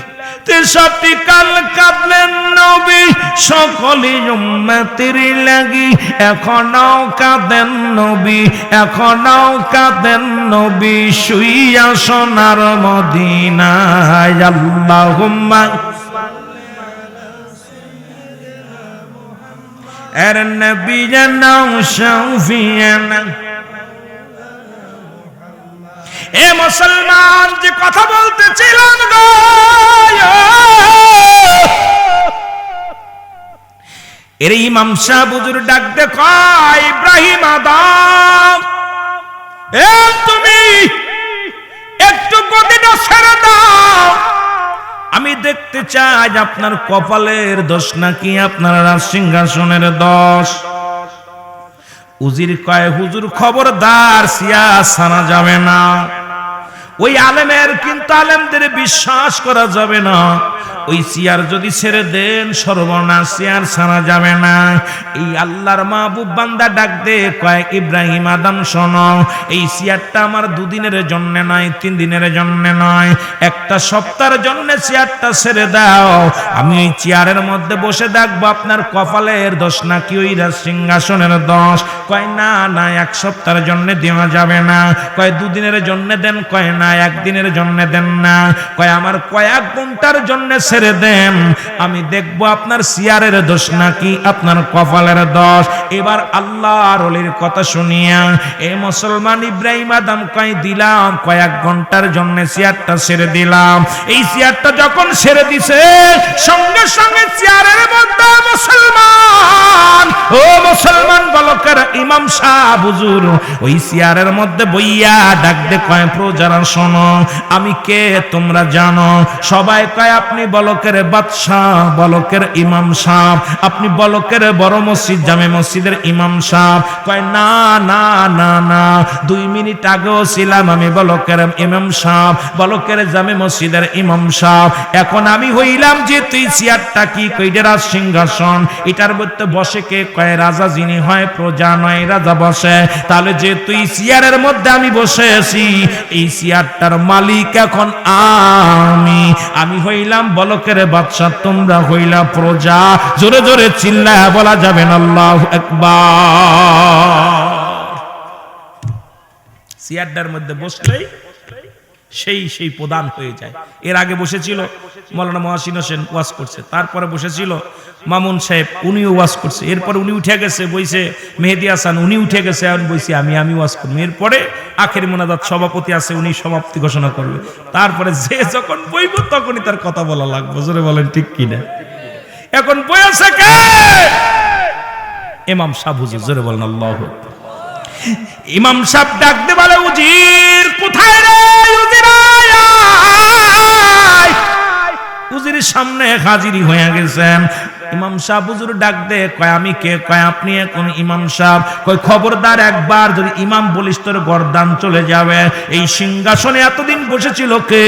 তেসাতি কাল কাঁদেন নবী সকলে উম্মতের লাগি। এখনো কাঁদেন নবী, এখনো কাঁদেন নবী শুইয়া সোনার মদিনায়। আল্লাহুম্মা এর নবী জানাও শাফিয়ানা। এ মুসলমান, যে কথা বলতেছিলাম গো, এর ইমাম সাহেব হুজুর ডাক দে কয়, ইব্রাহিম আদম, এ তুমি একটু গদিটা ছেড়ে দাও, আমি দেখতে চাই আপনার কপালের দোষ নাকি আপনার রাজসিংহাসনের দোষ। উজির কয়, হুজুর খবরদার, সিয়া সানা যাবে না। ওই আলেমের কিন্তু আলেমদের বিশ্বাস করা যাবে না। ওই চেয়ার যদি ছেড়ে দেন সর্বনাশ, চেয়ার ছাড়া যাবে না। এই আল্লাহর মাহবুব বান্দা ডাক দে কয়, ইব্রাহিম আদম শোনো, এই চেয়ারটা আমার 2 দিনের জন্য নয়, 3 দিনের জন্য নয়, একটা সপ্তাহের জন্য চেয়ারটা ছেড়ে দাও। আমি ওই চেয়ারের মধ্যে বসে দেখবো আপনার কপালের দোষ নাকি ওই সিংহাসনের দোষ। কয় না না, 1 সপ্তাহের জন্য দেওয়া যাবে না। কয় 2 দিনের জন্য দেন। কয় না, 1 দিনের জন্য দেন না। কয় আমার কয়েক ঘন্টার জন্য ছেড়ে দেন, আমি দেখবো আপনার চেয়ারের দোষ নাকি আপনার কপালের দোষ। এবার আল্লাহর ওলির কথা শুনিয়া এ মুসলমান ইব্রাহিম আদম কয়, দিলাম, কয়েক ঘন্টার জন্য চেয়ারটা ছেড়ে দিলাম। এই চেয়ারটা যখন ছেড়ে দিছে, সঙ্গে সঙ্গে চেয়ারের মধ্যে মুসলমান, ও মুসলমান বলকের ইমাম সাহেব হুজুর ওই চেয়ারের মধ্যে বইয়া ডাক দে কয়, প্রজারা শোনো, আমি কে তোমরা জানো? সবাই কয়, আপনি বলকের বাদশাহ, বলকের ইমাম সাহেব, আপনি বলকের বড় মসজিদ জামে মসজিদের ইমাম সাহেব। কয় না না না না, 2 মিনিট আগেও ছিলাম আমি বলকের ইমাম সাহেব, বলকের জামে মসজিদের ইমাম সাহেব। এখন আমি হইলাম যে তুই চেয়ারটা কি কইডেরা সিংহাসন, এটার মধ্যে বসে কে? কয় রাজা, যিনি হয় প্রজা নয় রাজা বসে। তাহলে যে তুই চেয়ারের মধ্যে আমি বসে আছি, এই চেয়ারটার মালিক এখন আমি হইলাম বলকের বাদশা, তোমরা হইলা প্রজা। জোরে জোরে চিল্লায়া বলা যাবেন আল্লাহু আকবার। চেয়ারটার মধ্যে বসলেই সেই প্রধান হয়ে যায়। এর আগে বসেছিল মাওলানা মহসিন হোসেন, ওয়াজ করছে। তারপরে বসেছিল মামুন সাহেব, উনিও ওয়াজ করছে। এরপরে উনি উঠে গেছে, বইছে মেহেদি হাসান, উনি উঠে গেছে, এখন বইছি আমি ওয়াজ করবো। এরপরে আখেরি মোনাজাত সভাপতি আছে, উনি সমাপ্তি ঘোষণা করবে। তারপরে যে যখন বইব তখনই তার কথা বলা লাগবে। জোরে বলেন ঠিক কিনা? এখন বই আছে কে? ইমাম সাহেব হুজুর। জোরে বলেন আল্লাহু আকবার। ইমাম সাহেব ডাক দে বলে, উজির কোথায় রে? উজির আয়। উজিরের সামনে হাজিরি হয়ে গেছেন। ইমাম সাহেব হুজুর ডাক দে কয়, আমি কে? কয় আপনি এখন ইমাম সাহেব। কয় খবরদার, একবার যদি ইমাম বলিস তোর গর্দান চলে যাবে। এই সিংহাসনে এতদিন বসেছিল কে?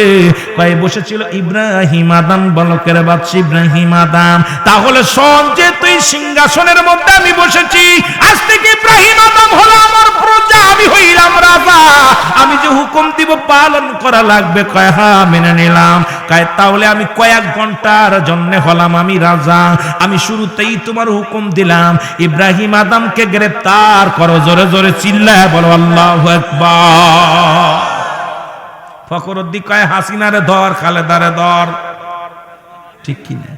কয় বসেছিল ইব্রাহিম আদম, বলকের বাদশা ইব্রাহিম আদম। তাহলে শোন, যে তুই সিংহাসনের মধ্যে আমি বসেছি, আজ থেকে ইব্রাহিম আদম হলো আমার প্রজা, আমি হইলাম রাজা। আমি যে হুকুম দিব পালন করা লাগবে। কয় হ্যাঁ মেনে নিলাম। কয় তাহলে আমি কয়েক ঘন্টার জন্য হলাম আমি রাজা। আমি শুরুতেই তোমার হুকুম দিলাম, ইব্রাহিম আদমকে গ্রেফতার করো। জোরে জোরে চিল্লায় বলো আল্লাহু আকবার। ফখরুদ্দিন কয়, হাসিনারে ধর, খালেদারে ধর। ঠিক কিনা?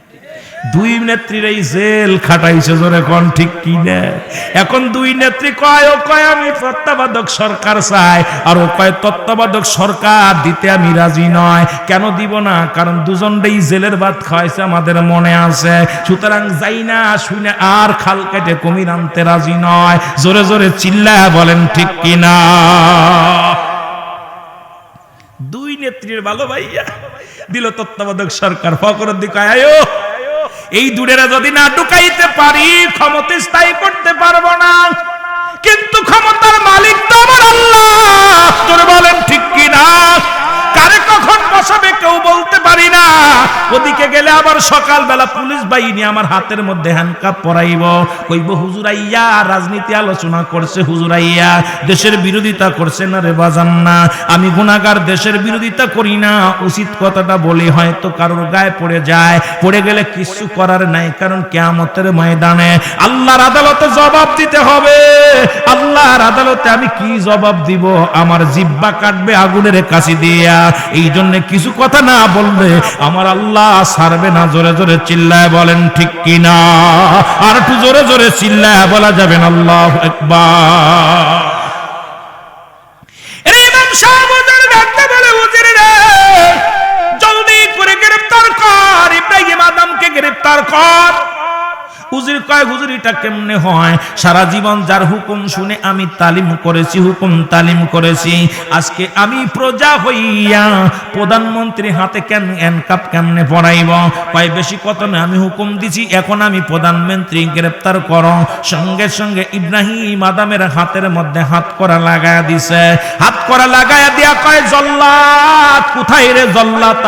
2 নেত্রীর এই জেল খাটাইছে। জোরে কোন ঠিক কিনা? এখন 2 নেত্রী কয়, ও কয় আমি তত্ত্বাবধায়ক সরকার চাই, আর ও কয় তত্ত্বাবধায়ক সরকার দিতে আমি রাজি নয়। কেন দিব না? কারণ দুজনেই জেলের ভাত খাওয়াইছে, আমাদের মনে আছে। সুতরাং যাই না শুনে আর খাল কেটে কুমির আনতে রাজি নয়। জোরে জোরে চিল্লায়া বলেন ঠিক কিনা? 2 নেত্রীর ভালো ভাইয়া দিল তত্ত্বাবধায়ক সরকার। ফখরুদ্দিন কয়, আয়ো এই দুড়েরা যদি না ঢুকাইতে পারি, ক্ষমতা স্থায়ী করতে পারবো না। কিন্তু ক্ষমতার মালিক তো আমার আল্লাহ। তোর বলেন ঠিক কিনা? কারে কখন বসাবে কেউ বলতে পারি না। ওদিকে গেলে আবার সকালবেলা পুলিশ বাহিনী আমার হাতের মধ্যে হ্যান্ডকাপ পরাইব, কইব হুজুরাইয়া রাজনীতি আলোচনা করছে, হুজুরাইয়া দেশের বিরোধিতা করছে। না রে বাজান না, আমি গুনাহগার, দেশের বিরোধিতা করি না। উচিত কথাটা বলি, হয়তো কারোর গায়ে পড়ে যায়, পড়ে গেলে কিছু করার নাই। কারণ কিয়ামতের ময়দানে আল্লাহর আদালতে জবাব দিতে হবে। আল্লাহর আদালতে আমি কি জবাব দিব? আমার জিহ্বা কাটবে আগুনের কাছে দিয়া। এই জন্য কিছু কথা না বললে আমার আল্লাহ ছাড়বে না। জোরে জোরে চিল্লায় বলেন ঠিক কিনা? আর একটু জোরে জোরে চিল্লায় বলা যাবে না আল্লাহু আকবার। ইমাম সাহেব ওদের ডাকতে বলে, হুজুর রে জলদি করে গ্রেফতার কর, ইব্রাহিম আদমকে গ্রেফতার কর। হুজুর কয়, হুজুর এটা কেমনে হয়? সারা জীবন যার হুকুম শুনে আমি তালিম করেছি, হুকুম তালিম করেছি, আজকে আমি প্রজা হইয়া প্রধানমন্ত্রী হাতে কেন এনকাপ কেমনে পড়াইব? কয় বেশি কত না, আমি হুকুম দিছি, এখন আমি প্রধানমন্ত্রী গ্রেফতার করো। সঙ্গে সঙ্গে ইব্রাহিম আদমের হাতের মধ্যে হাত করা লাগায়া দিছে। হাত করা লাগায়া দিয়া কয়, জল্লাদ কোথায় রে জল্লাদ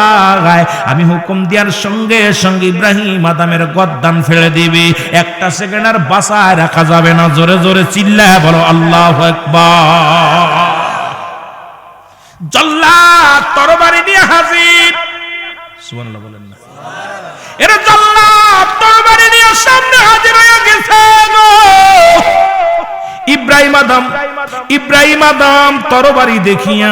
আয়। আমি হুকুম দেওয়ার সঙ্গে সঙ্গে ইব্রাহিম আদমের গর্দান ফেলে দিবি, একটা সেকেন্ড আর বাঁচায় রাখা যাবে না। জোরে জোরে চিল্লায় বলো আল্লাহু আকবার। জল্লাদ তরবারি নিয়ে হাজির। সুবহানাল্লাহ বলেন না? এরা জল্লাদ তরবারি নিয়ে সামনে হাজির হয়ে গেছে গো। ইব্রাহিম আদম তরবারি দেখিয়া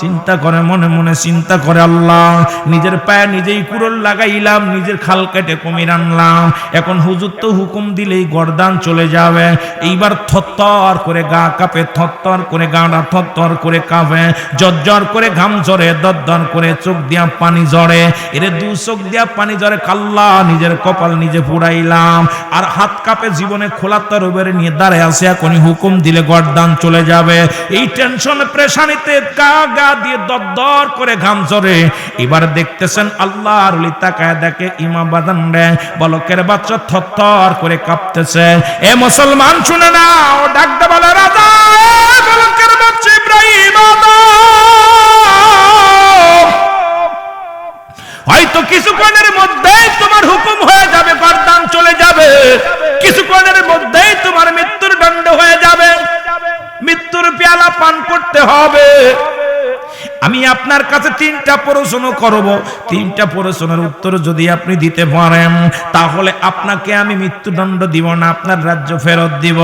চিন্তা করে, মনে মনে চিন্তা করে, আল্লাহ নিজের পায়ে নিজেই কুড়োল লাগাইলাম, নিজের খাল কেটে কুমির আনলাম, এখন হুজুর তো হুকুম দিলেই গর্দান চলে যাবে। এইবার থরথর করে গা কাঁপে, থরথর করে গাটা থরথর করে কাঁপে, জর্জর করে ঘাম ঝরে, দরদর করে চোখ দিয়া পানি ঝরে। এরে দু চোখ দিয়া পানি ঝরে, কাল্লা নিজের কপাল নিজে পুড়াইলাম। আর হাত কাঁপে, জীবনে খোলা তরবারি নিয়ে দাঁড়ায় আছে, এখনই হুকুম দিলে গর্দান চলে যাবে। এই টেনশন প্রেশানিতে গা দিয়ে দরদর করে ঘাম ঝরে। এবার দেখতেছেন আল্লাহর ওলি তাকায় দেখে ইমাম বাদান রে বলকের বাচ্চা থরথর করে কাঁপতেছে। এ মুসলমান শুনে না, ও ডাকতে বলে, রাজা বলকের বাচ্চা ইব্রাহিম আদম, হয়তো কিছুক্ষণের মধ্যেই তোমার হুকুম হয়ে যাবে, গর্দান চলে যাবে, কিছুক্ষণের মধ্যেই তোমার মৃত্যুর দণ্ড হয়ে যাবে, মৃত্যুর পেয়ালা পান করতে হবে। আমি আপনার কাছে 3টা প্রশ্ন করব, 3টা প্রশ্নের উত্তর যদি আপনি দিতে পারেন তাহলে আপনাকে আমি মৃত্যুদণ্ড দিব না, আপনার রাজ্য ফেরত দিব।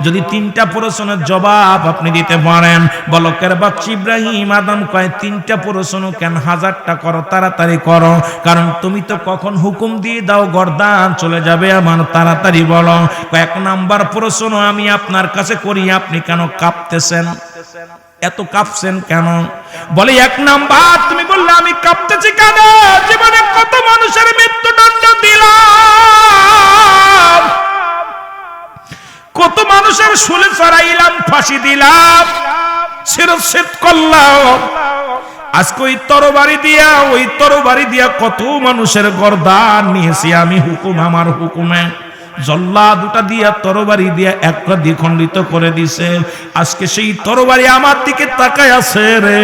যদি 3টা প্রশ্নের জবাব আপনি দিতে পারেন। বলকের বাচ্চা ইব্রাহিম আদম কয়, 3টা প্রশ্ন কেন, 1000টা করো, তাড়াতাড়ি করো, কারণ তুমি তো কখন হুকুম দিয়ে দাও গর্দান চলে যাবে আমার, তাড়াতাড়ি বলো। 1 নাম্বার প্রশ্ন আমি আপনার কাছে করি, আপনি কেন কাঁপতেছেন, এত কাঁপছেন কেন? বলে 1 নাম্বার, তুমি বললে আমি কাঁপতেছি কেন? জীবনে কত মানুষের মৃত্যুদণ্ড দিলাম, কত মানুষের শুলে চড়াইলাম, ফাঁসি দিলাম, শিরশ্ছেদ করলাম, আজকে ওই তরবারি দিয়া কত মানুষের গর্দান নিয়েছি আমি, হুকুম আমার হুকুমে। জল্লা দুটা দিয়া তরবারি দিয়া একটা দ্বিখণ্ডিত করে দিছে। আজকে সেই তরবারি আমার দিকে তাকায় আছে রে,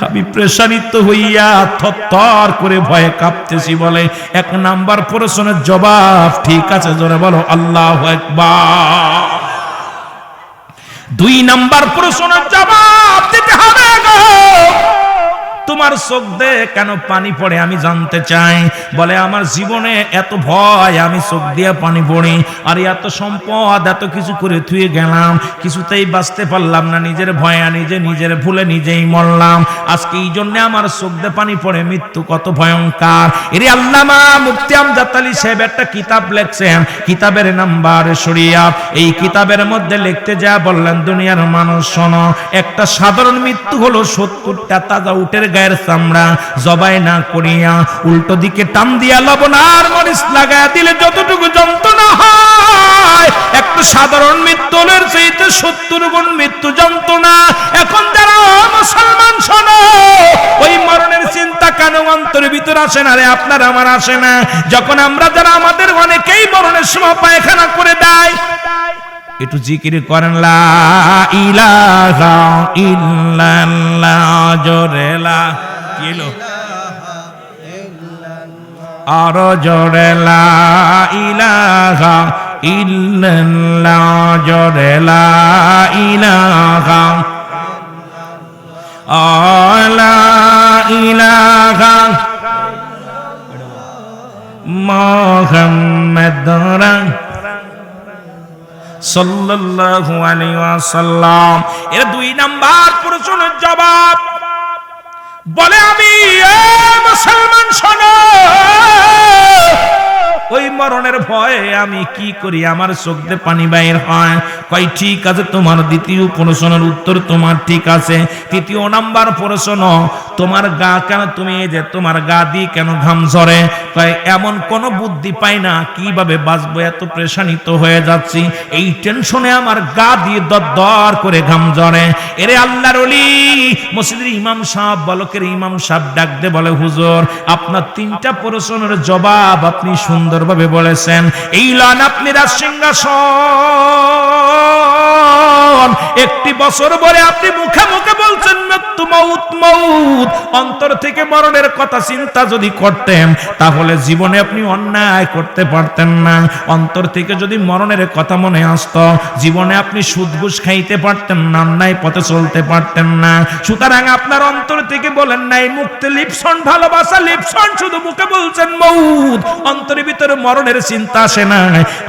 আমি প্রেশানিত হইয়া থরথর করে ভয়ে কাঁপতেছি। বলে 1 নাম্বার প্রশ্নের জবাব ঠিক আছে, জোরে বলো আল্লাহু আকবার। 2 নাম্বার প্রশ্নের জবাব দিতে হবে গো। তোমার চোখ দিয়ে কেন পানি পড়ে আমি জানতে চাই। বলে আমার জীবনে এত ভয়, আমি চোখ দিয়ে পানি পড়ি, আর এত সম্পদ এত কিছু করে থুয়ে গেলাম, কিছুতেই বাঁচতে পারলাম না, নিজের ভয়ে নিজের ভুলে নিজেই মরলাম, আজকে এই জন্য আমার চোখ দিয়ে পানি পড়ে, মৃত্যু কত ভয়ঙ্কর। এর আল্লামা মুফতি আমজাদ আলী সাহেব একটা কিতাব লিখছেন, কিতাবের নাম্বার শরিয়াত। এই কিতাবের মধ্যে লিখতে যা বললেন, দুনিয়ার মানুষ শোনো, একটা সাধারণ মৃত্যু হলো 70টা তাজা উটের গায়ের চামড়া জবাই না করিয়া উল্টো দিকে টান দিয়া লবণ আর মরিচ লাগায়া দিলে যতটুকু যন্ত্রণা হয়, একটা সাধারণ মৃত্যুর চাইতে 70 গুণ মৃত্যু যন্ত্রণা। এখন যারা মুসলমান শোনো, ওই মরণের চিন্তা কেন অন্তরের ভিতর আসে না রে? আপনার আমার আসে না? যখন আমরা যারা আমাদের অনেকেই মরণের সময় পায়খানা করে দেয়, একটু জিকির করেন, লা ইলাহা ইল্লাল্লাহ, জোরে লা কিলো আর জোরে লা ইলাহা ইল্লাল্লাহ, জোরে লা ইলাহা লা ইলাহা মুহাম্মাদুর সাল্লাল্লাহু আলাইহি ওয়াসাল্লাম। এর 2 নাম্বার প্রশ্নের জবাব বলে, আমি মুসলমান শোনো, ওই মরণের ভয়ে আমি কি করি, আমার চোখ দিয়ে পানি বাইর হয়। কই ঠিক আছে, তোমার দ্বিতীয় প্রশ্নের উত্তর তোমার ঠিক আছে। 3 নাম্বার প্রশ্ন, তোমার গা কেন, তুমি এই যে তোমার গা দিয়ে কেন ঘাম ঝরে? কই এমন কোন বুদ্ধি পাই না, কিভাবে বাঁচবো, এত পেরেশানিত হয়ে যাচ্ছি, এই টেনশনে আমার গা দিয়ে দরদর করে ঘাম ঝরে। এরে আল্লাহর ওলি, মসজিদের ইমাম সাহেব, বলকের ইমাম সাহেব ডাক দে বলে, হুজুর আপনার 3টা প্রশ্নের জবাব আপনি সুন্দরভাবে বলেছেন, এই লান আপনি রাজসিংহাসন 1 বছর পরে আপনি মুখে মুখে বলছেন মৃত্যু, মউত মউত, অন্তর থেকে মরণের কথা চিন্তা যদি করতেন তাহলে জীবনে আপনি অন্যায় করতে পারতেন না। অন্তর থেকে যদি মরণের কথা মনে আসতো, জীবনে আপনি সুদ ঘুষ খাইতে পারতেন না, অন্যায় পথে চলতে পারতেন না। সুতরাং আপনার অন্তর থেকে বলেন নাই মুক্তি লিপসন, ভালোবাসা লিপসন, শুধু মুখে বলছেন মউত, অন্তরের ভিতরে মরণের চিন্তা আসে না।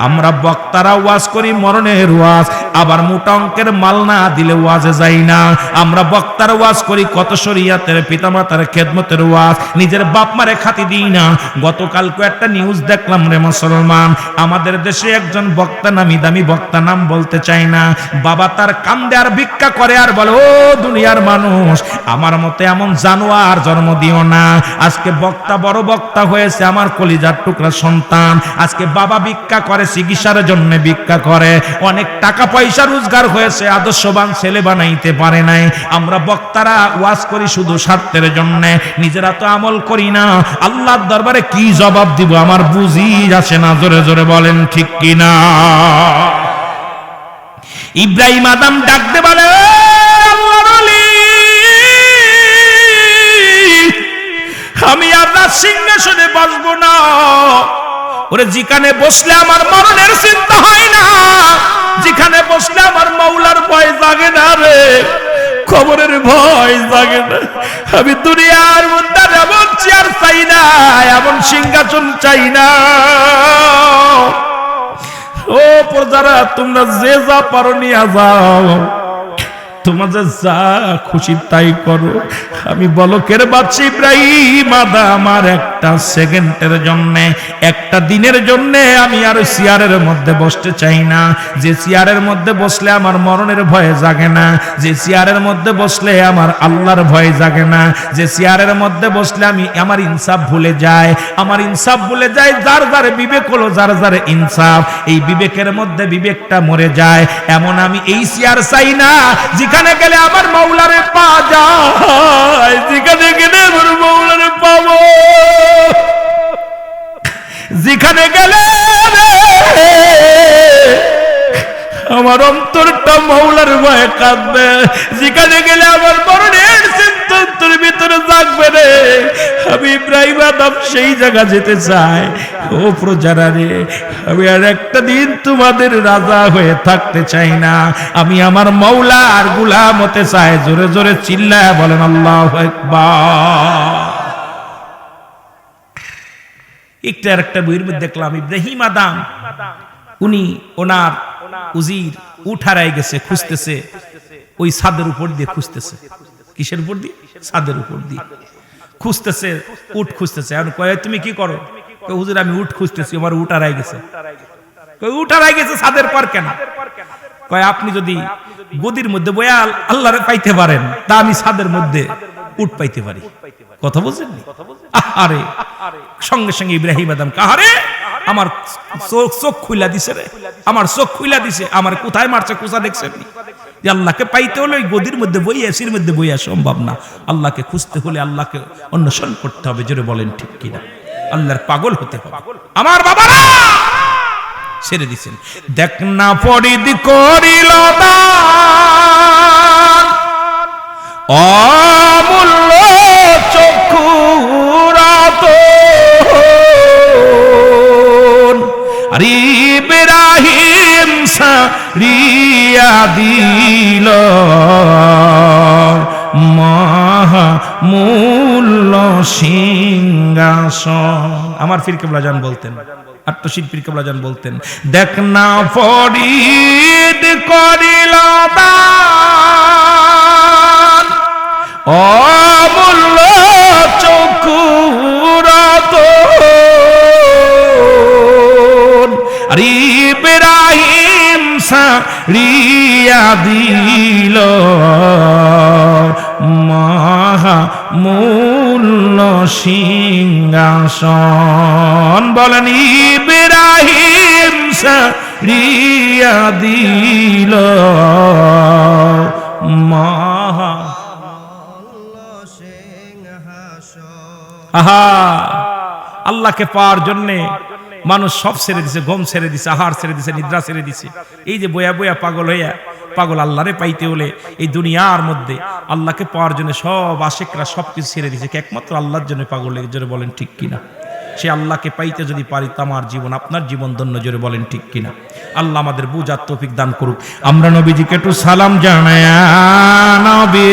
আমরা বক্তারা ওয়াজ করি মরণের ওয়াজ, আবার মোটা অঙ্কের মাল না দিলে ওয়াজে যাই না। আমরা বক্তারা ওয়াজ করি কত শরীয়তের পিতামাতার খেদমতের ওয়াজ, নিজের বাপ মারে খাতি দিই না। গতকালকে একটা নিউজ দেখলাম রে মুসলমান, আমাদের দেশে একজন বক্তা, নামি দামি বক্তা, নাম বলতে চাই না, বাবা তার কান্দে আর ভিক্ষা করে আর বলে, ও দুনিয়ার মানুষ, আমার মতে এমন জানোয়ার জন্ম দিও না। আজকে বক্তা বড় বক্তা হয়েছে, আমার কলিজার টুকরা সন্তান, আজকে বাবা ভিক্ষা করে, চিকিৎসার জন্য ভিক্ষা করে, অনেক টাকা পয়সা রোজগার হয়েছে, আদর্শবান ছেলে বানাইতে পারে নাই। আমরা বক্তারা ওয়াজ করি শুধু স্বার্থের জন্য, নিজেরা তো আমল করি না। আল্লাহর দরবারে কি জবাব দিব আমার বুঝি আসে না, জোরে জোরে বলেন ঠিক কিনা। ইব্রাহিম আদম ডাকতে বলে, আল্লাহর ওলি, আমি আল্লাহর সিংহাসনে বসবো না। ওরে যেখানে বসলে আমার মরণের চিন্তা হয় না, যেখানে বসলে আমার মাওলার ভয় জাগে না রে, কবরের ভয় জাগে না। আমি দুনিয়ার মধ্যে এমন চেয়ার চাই না, এমন সিংহাসন চাই না। ও প্রজারা, তোমরা যে যা পারো নিয়ে যাও, তোমাদের যা খুশি তাই করো। আমি বলকের বাচ্চা ইব্রাহিম আদা, আমার একটা সেকেন্ডের জন্য, একটা দিনের জন্য আমি আর চেয়ারের মধ্যে বসতে চাই না। যে চেয়ারের মধ্যে বসলে আমার মরণের ভয় জাগে না, যে চেয়ারের মধ্যে বসলে আমার আল্লাহর ভয় জাগে না, যে চেয়ারের মধ্যে বসলে আমি আমার ইনসাফ ভুলে যাই, আমার ইনসাফ ভুলে যাই। যার যার বিবেক হলো যার যার ইনসাফ, এই বিবেকের মধ্যে বিবেকটা মরে যায়, এমন আমি এই চেয়ার চাই না যেখানে গেলে আমার মাওলারে পাওয়া যায়, যেখানে গেলে আমার মাওলারে পাবো, যেখানে গেলে আমার অন্তরটা মাওলার ভয়ে কাঁদবে, যেখানে গেলে আমার মরণের চিন্তা অন্তরের ভিতরে জাগবে রে। আমি ইব্রাহিম আদম সেই জায়গা যেতে চাই। ও প্রজারা রে, আমি আর একটা দিন তোমাদের রাজা হয়ে থাকতে চাই না, আমি আমার মাওলার গোলাম হতে চাই। জোরে জোরে চিল্লায় বলেন আল্লাহু আকবার। একটা আরেকটা বইয়ের মধ্যে দেখলাম ইব্রাহিম আদম, উনি ওনার উজির উট হারায় গেছে, খুঁজতেছে, ওই ছাদের উপর দিয়ে খুঁজতেছে। কিসের উপর দিয়ে? ছাদের উপর দিয়ে খুঁজতেছে, উট খুঁজতেছে। এখন কয় তুমি কি করো? হুজুর আমি উট খুঁজতেছি, আমার উট হারায় গেছে। উট হারায় গেছে ছাদের পর কেন? কয় আপনি যদি গদির মধ্যে বয়া আল্লাহরে পাইতে পারেন, তা আমি ছাদের মধ্যে উট পাইতে পারি। কথা বলছেন? আরে সঙ্গে সঙ্গে ইব্রাহিম আদম কাহারে আমার চোখ খুইলা দিছে রে, আমার চোখ খুইলা দিছে। আমার কোথায় মারছে কোথা দেখছেন? যে আল্লাহকে পাইতে হলে ওই গদির মধ্যে বইয়া, এসির মধ্যে বইয়া সম্ভব না। আল্লাহকে খুঁজতে হলে আল্লাহকে অন্বেষণ করতে হবে। জোরে বলেন ঠিক কিনা? আল্লাহর পাগল হতে হবে। আমার বাবারা ছেড়ে দিছেন। দেখ না পরিদ করিল দান, অমূল্য চক্ষুরাত, আর ইব্রাহিম সারিয়া দিল মহামূল্য সিংহাসন। আমার ফির কেবলা জান বলতেন, আত্মশিল্পীর কেবলাজান বলতেন, দেখ না ফরিদ করিল দান অমূল্য চক্ষুর আর ইব্রাহিম সারিয়া দিল মূল্য সিংহাসন। বলেন ইব্রাহিম সারিয়া দিল আহা। আল্লাহকে পাওয়ার জন্যে মানুষ সব ছেড়ে দিছে, ঘুম ছেড়ে দিছে, আহার ছেড়ে দিছে, নিদ্রা ছেড়ে দিছে। এই যে বয়া বয়া পাগল হইয়া, পাগল আল্লাহরে পাইতে হলে এই দুনিয়ার মধ্যে আল্লাহকে পাওয়ার জন্য সব আশিকরা সবকিছু ছেড়ে দিছে, একমাত্র আল্লাহর জন্য পাগল। জোরে বলেন ঠিক কিনা? সে আল্লাহকে পাইতে যদি পারি তো আমার জীবন, আপনার জীবন ধন্য। জোরে বলেন ঠিক কিনা? আল্লাহ আমাদের বুঝার তৌফিক দান করুক। আমরা নবীজিকে একটু সালাম জানায়া নবী।